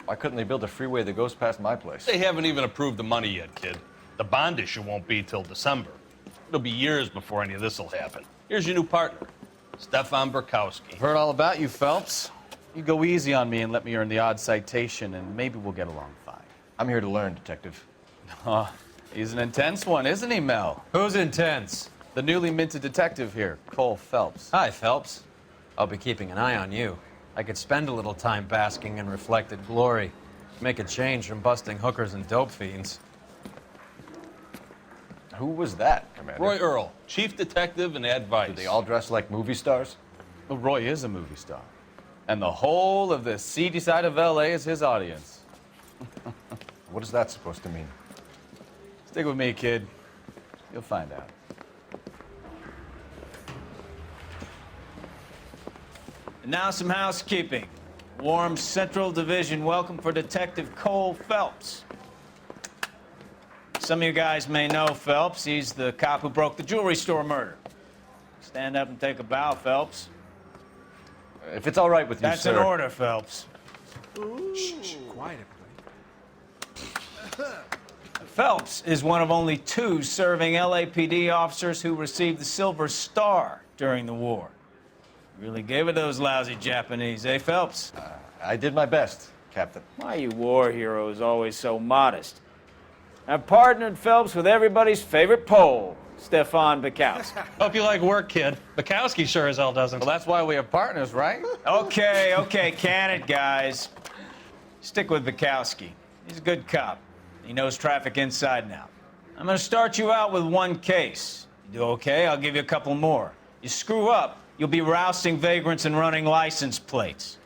Why couldn't they build a freeway that goes past my place? They haven't even approved the money yet, kid. The bond issue won't be till December. It'll be years before any of this will happen. Here's your new partner, Stefan Burkowski. Heard all about you, Phelps. You go easy on me and let me earn the odd citation, and maybe we'll get along fine. I'm here to learn, Detective. Oh, he's an intense one, isn't he, Mel? Who's intense? The newly minted detective here, Cole Phelps. Hi, Phelps. I'll be keeping an eye on you. I could spend a little time basking in reflected glory. Make a change from busting hookers and dope fiends. Who was that, Commander? Roy Earl, chief detective and advice. Do they all dress like movie stars? Well, Roy is a movie star. And the whole of the seedy side of L.A. is his audience. What is that supposed to mean? Stick with me, kid. You'll find out. And now some housekeeping. Warm Central Division welcome for Detective Cole Phelps. Some of you guys may know Phelps. He's the cop who broke the jewelry store murder. Stand up and take a bow, Phelps. If it's all right with you, That's sir. an order, Phelps. Shh, quiet, everybody. Phelps is one of only 2 serving LAPD officers who received the Silver Star during the war. Really gave it those lousy Japanese, eh, Phelps? I did my best, Captain. Why you war heroes always so modest? I've partnered Phelps with everybody's favorite Pole, Stefan Bukowski. Hope you like work, kid. Bukowski sure as hell doesn't. Well, that's why we have partners, right? Okay, can it, guys? Stick with Bukowski. He's a good cop. He knows traffic inside and out. I'm gonna start you out with 1 case. You do okay, I'll give you a couple more. You screw up, you'll be rousting vagrants and running license plates.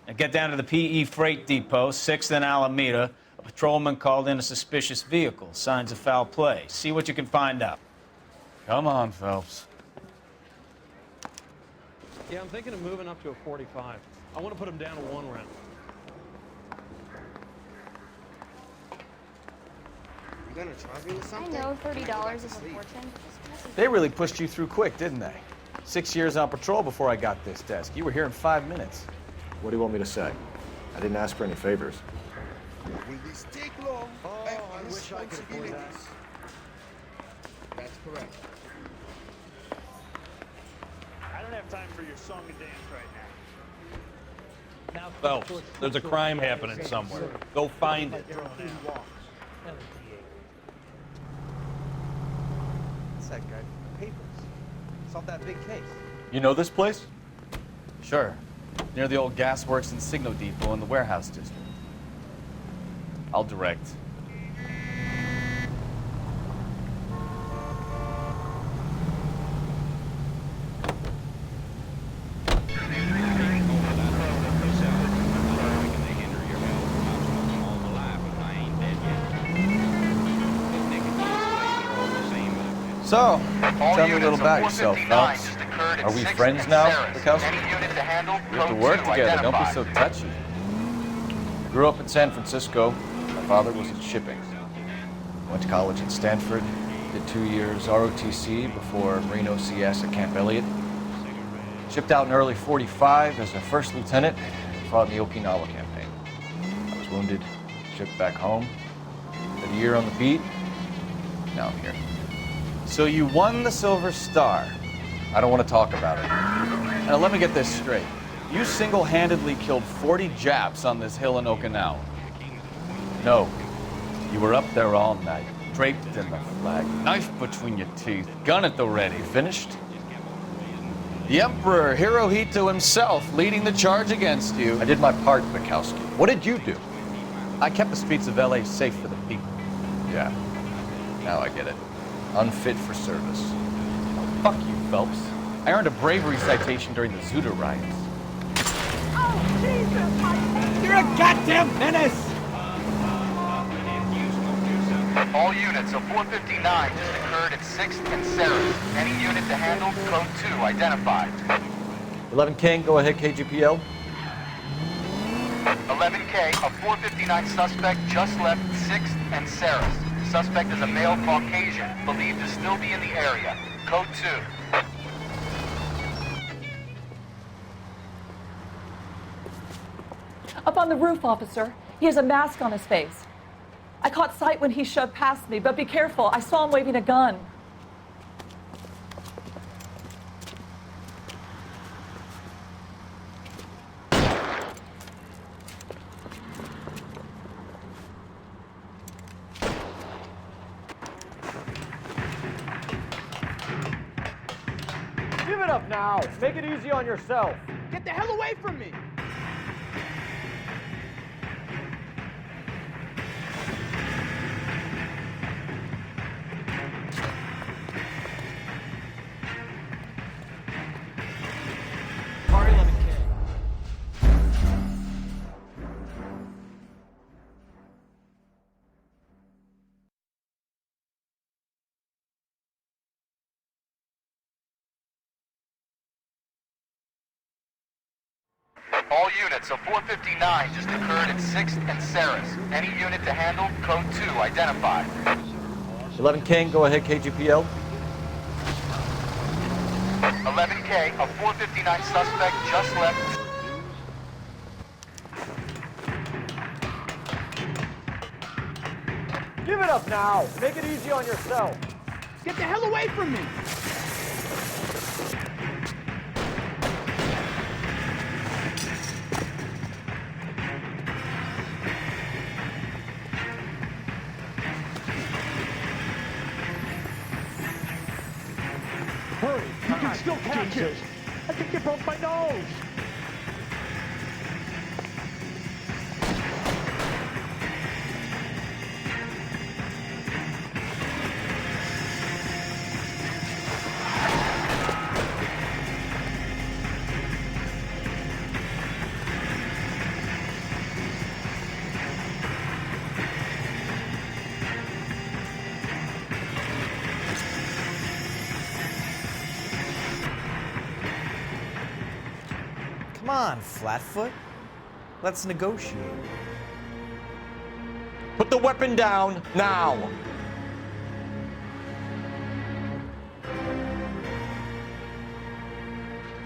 Now get down to the PE Freight Depot, 6th and Alameda. A patrolman called in a suspicious vehicle. Signs of foul play. See what you can find out. Come on, Phelps. Yeah, I'm thinking of moving up to a 45. I want to put him down to 1 round. You gonna charge me with I something? know $30 is a fortune. They really pushed you through quick, didn't they? 6 years on patrol before I got this desk. You were here in 5 minutes. What do you want me to say? I didn't ask for any favors. Will this take long? I wish I could afford that. That's correct. I don't have time for your song and dance right now. Phelps, there's a crime happening somewhere. Go find it. What's that guy? Papers. Solve that big case. You know this place? Sure. Near the old gasworks and signal depot in the warehouse district. I'll direct. So, tell me a little about yourself, Phelps. Are we friends now, Bukowski? We have to work together, don't be so touchy. I grew up in San Francisco. My father was in shipping. Went to college at Stanford, did 2 years ROTC before Marine OCS at Camp Elliott. Shipped out in early '45 as a first lieutenant, fought in the Okinawa campaign. I was wounded, shipped back home, did a year on the beat, now I'm here. So you won the Silver Star. I don't want to talk about it. Now let me get this straight. You single-handedly killed 40 Japs on this hill in Okinawa. No, you were up there all night, draped in the flag, knife between your teeth, gun at the ready. Finished? The Emperor Hirohito himself leading the charge against you. I did my part, Bukowski. What did you do? I kept the streets of LA safe for the people. Yeah, now I get it. Unfit for service. Oh, fuck you, Phelps. I earned a bravery citation during the Zuda riots. Oh, Jesus! You're a goddamn menace! All units of 459 just occurred at 6th and Sarah. Any unit to handle, code 2 identified. 11 King, go ahead, KGPL. 11K, a 459 suspect just left 6th and Sarah. Suspect is a male Caucasian, believed to still be in the area. Code 2. Up on the roof, officer. He has a mask on his face. I caught sight when he shoved past me, but be careful. I saw him waving a gun. Give it up now. Make it easy on yourself. Get the hell away from me. All units, a 459 just occurred at 6th and Saris. Any unit to handle, code 2 identified. 11 King, go ahead, KGPL. 11K, a 459 suspect just left. Give it up now. Make it easy on yourself. Get the hell away from me! Hurry, you can still catch it. I think you broke my nose. Come on, Flatfoot. Let's negotiate. Put the weapon down now.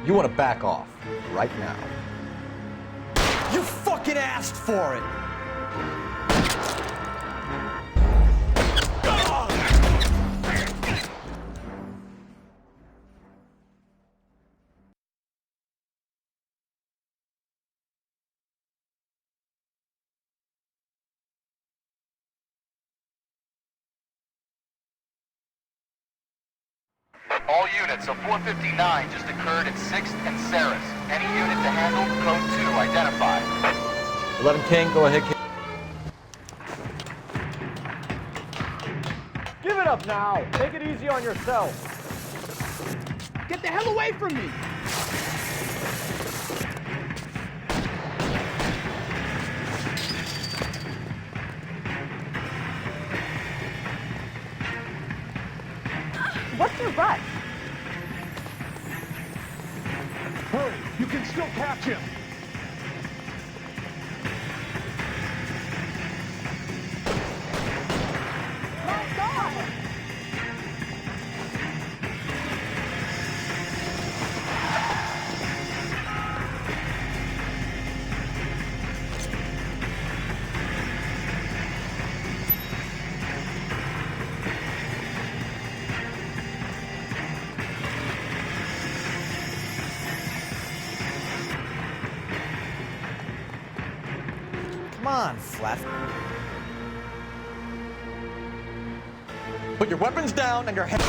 You want to back off right now. You fucking asked for it! All units, a 459 just occurred at 6th and Saris. Any unit to handle, code 2 identified. 11 King, go ahead, King. Give it up now. Make it easy on yourself. Get the hell away from me! What's your rush? Hurry, you can still catch him. My God! Come on, Flatfoot. Put your weapons down and your head.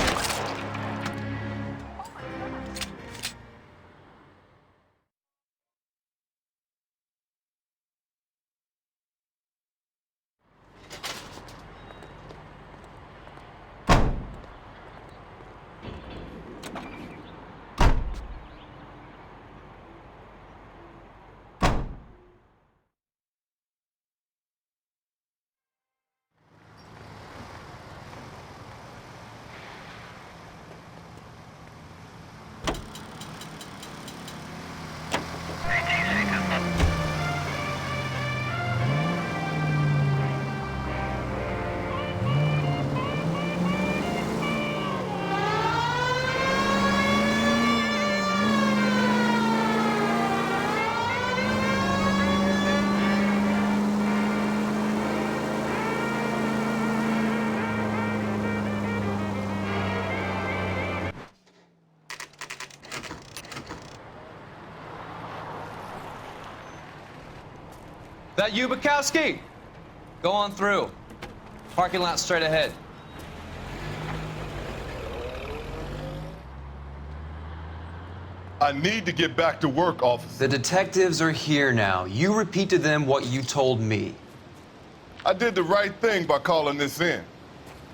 That you, Bukowski? Go on through. Parking lot straight ahead. I need to get back to work, officer. The detectives are here now. You repeat to them what you told me. I did the right thing by calling this in.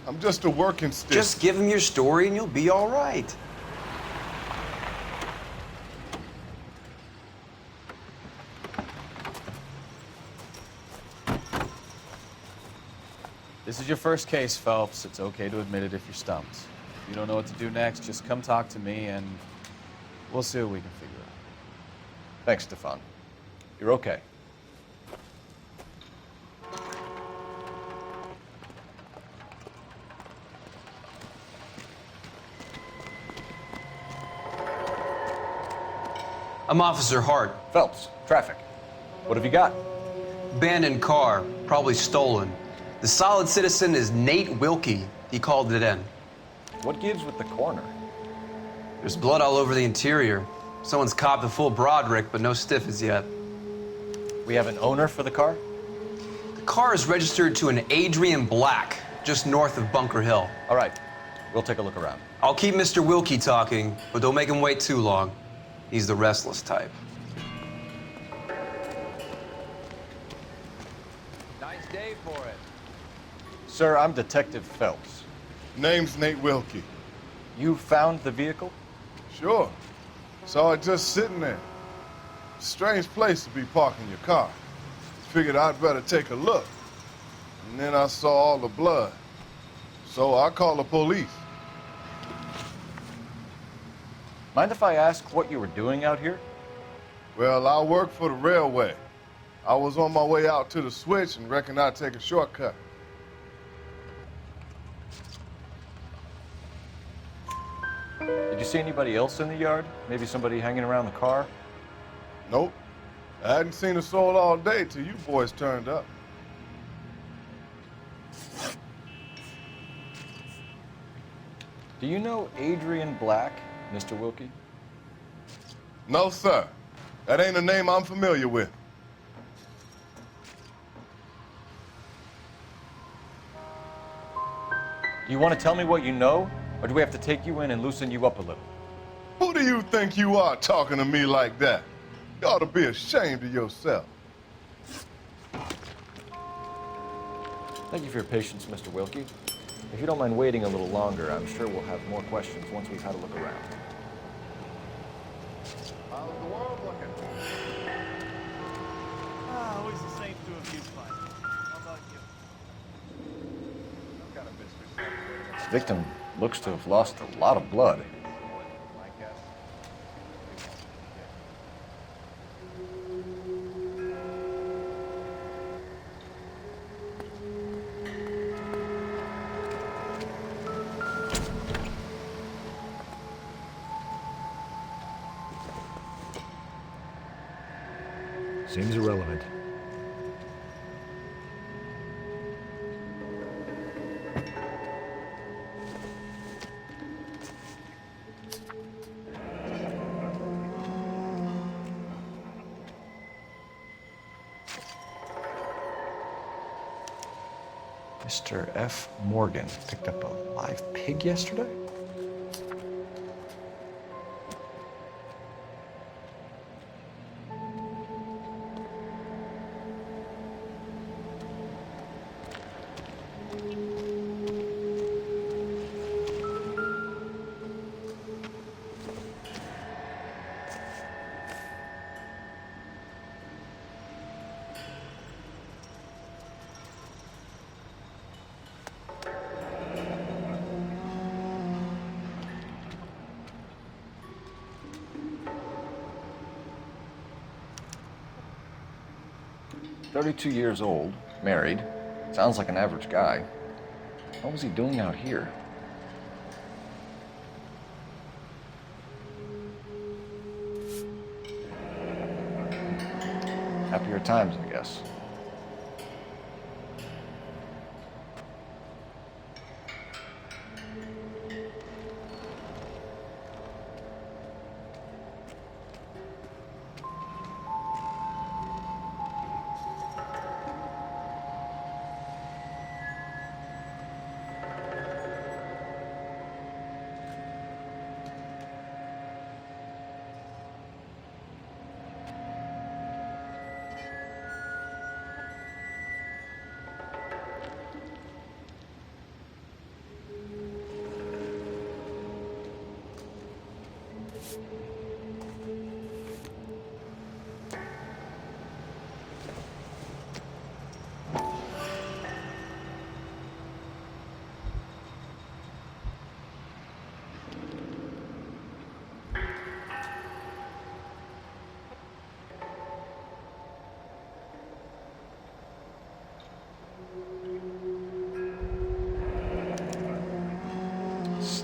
I'm just a working stick. Just give them your story and you'll be all right. This is your first case, Phelps. It's okay to admit it if you're stumped. If you don't know what to do next, just come talk to me and we'll see what we can figure out. Thanks, Stefan. You're okay. I'm Officer Hart. Phelps, traffic. What have you got? Abandoned car, probably stolen. The solid citizen is Nate Wilkie. He called it in. What gives with the coroner? There's blood all over the interior. Someone's copped a full Broderick, but no stiff as yet. We have an owner for the car? The car is registered to an Adrian Black, just north of Bunker Hill. All right, we'll take a look around. I'll keep Mr. Wilkie talking, but don't make him wait too long. He's the restless type. Nice day for it. Sir, I'm Detective Phelps. Name's Nate Wilkie. You found the vehicle? Sure. Saw it just sitting there. Strange place to be parking your car. Figured I'd better take a look. And then I saw all the blood. So I called the police. Mind if I ask what you were doing out here? Well, I work for the railway. I was on my way out to the switch and reckoned I'd take a shortcut. Did you see anybody else in the yard? Maybe somebody hanging around the car? Nope. I hadn't seen a soul all day till you boys turned up. Do you know Adrian Black, Mr. Wilkie? No, sir. That ain't a name I'm familiar with. Do you want to tell me what you know, or do we have to take you in and loosen you up a little? Who do you think you are talking to me like that? You ought to be ashamed of yourself. Thank you for your patience, Mr. Wilkie. If you don't mind waiting a little longer, I'm sure we'll have more questions once we've had a look around. How's the world looking? Always the same to abuse fight. How about you? The victim looks to have lost a lot of blood. Seems irrelevant. Mr. F. Morgan picked up a live pig yesterday? "32 years old, married. Sounds like an average guy. What was he doing out here?" Happier times, I guess.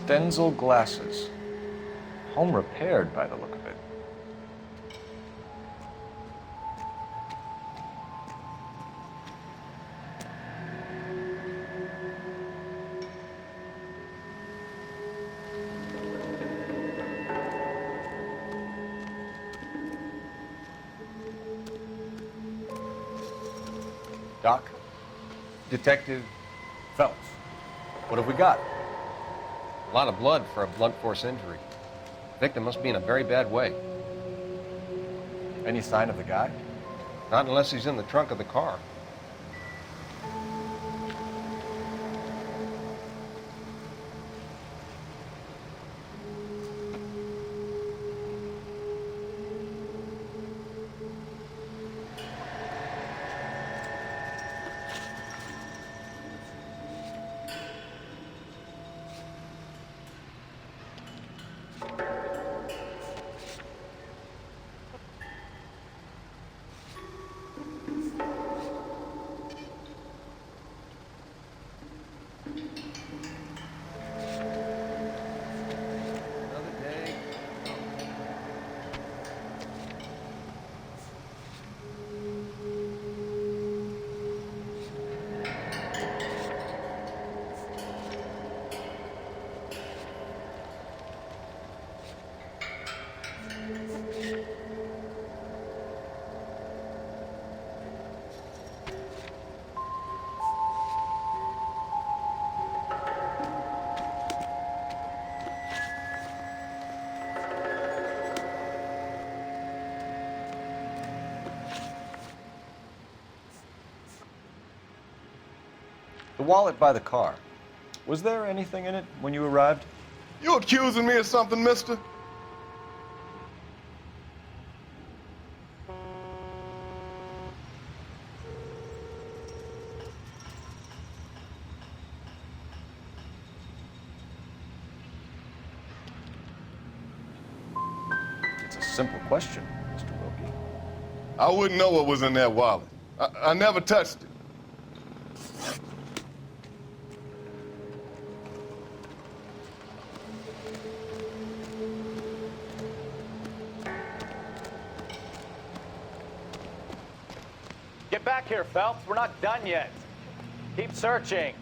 Stenzel glasses. Home repaired by the look of it. Doc? Detective Phelps. What have we got? A lot of blood for a blunt force injury. The victim must be in a very bad way. Any sign of the guy? Not unless he's in the trunk of the car. The wallet by the car. Was there anything in it when you arrived? You accusing me of something, mister? It's a simple question, Mr. Wilkie. I wouldn't know what was in that wallet. I never touched it. Get back here, Phelps. We're not done yet. Keep searching.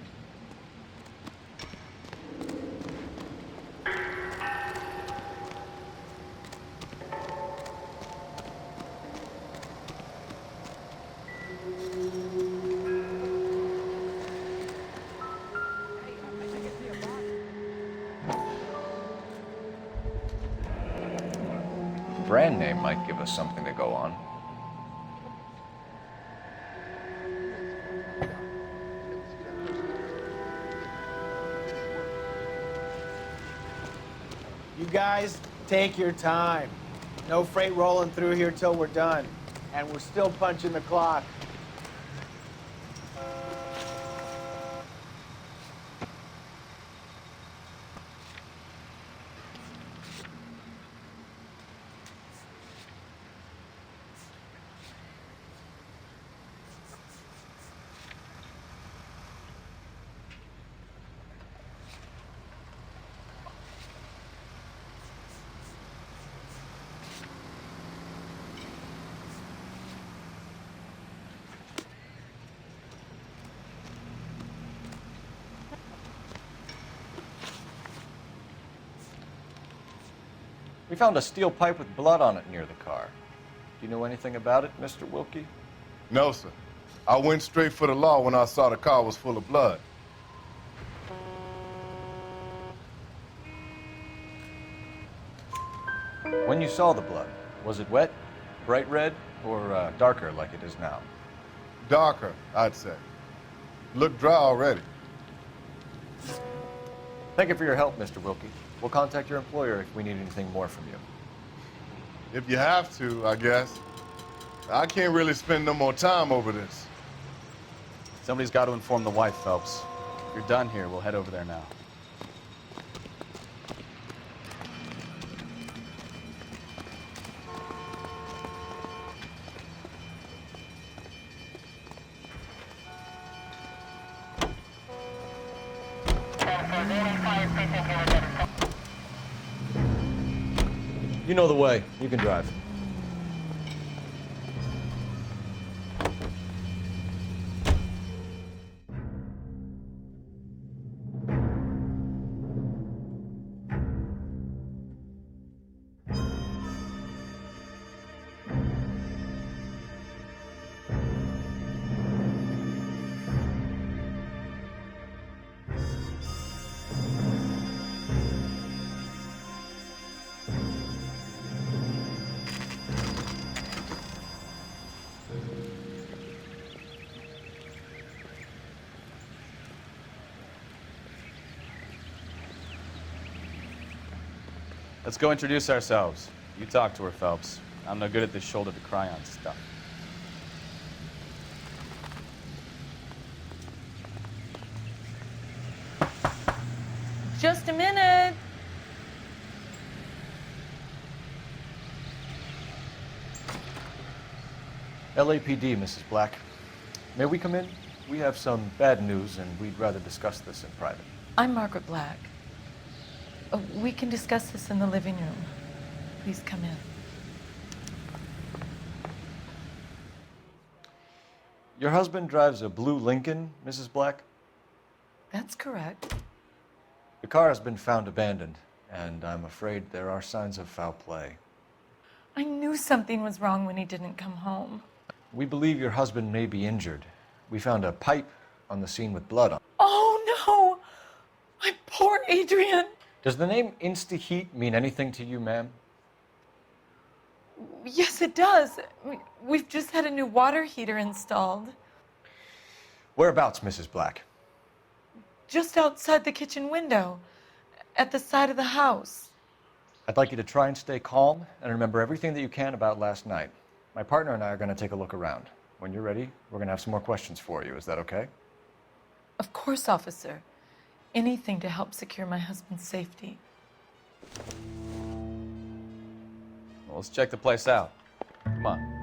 Brand name might give us something to go on. You guys, take your time. No freight rolling through here till we're done. And we're still punching the clock. We found a steel pipe with blood on it near the car. Do you know anything about it, Mr. Wilkie? No, sir. I went straight for the law when I saw the car was full of blood. When you saw the blood, was it wet, bright red, or darker like it is now? Darker, I'd say. Looked dry already. Thank you for your help, Mr. Wilkie. We'll contact your employer if we need anything more from you. If you have to, I guess. I can't really spend no more time over this. Somebody's got to inform the wife, Phelps. If you're done here, we'll head over there now. Fire station here with You know the way. You can drive. Let's go introduce ourselves. You talk to her, Phelps. I'm no good at this shoulder to cry on stuff. Just a minute. LAPD, Mrs. Black. May we come in? We have some bad news, and we'd rather discuss this in private. I'm Margaret Black. We can discuss this in the living room. Please come in. Your husband drives a blue Lincoln, Mrs. Black? That's correct. The car has been found abandoned, and I'm afraid there are signs of foul play. I knew something was wrong when he didn't come home. We believe your husband may be injured. We found a pipe on the scene with blood on it. Oh, no! My poor Adrian! Does the name Insta-Heat mean anything to you, ma'am? Yes, it does. We've just had a new water heater installed. Whereabouts, Mrs. Black? Just outside the kitchen window, at the side of the house. I'd like you to try and stay calm and remember everything that you can about last night. My partner and I are going to take a look around. When you're ready, we're going to have some more questions for you. Is that okay? Of course, officer. Anything to help secure my husband's safety. Well, let's check the place out. Come on.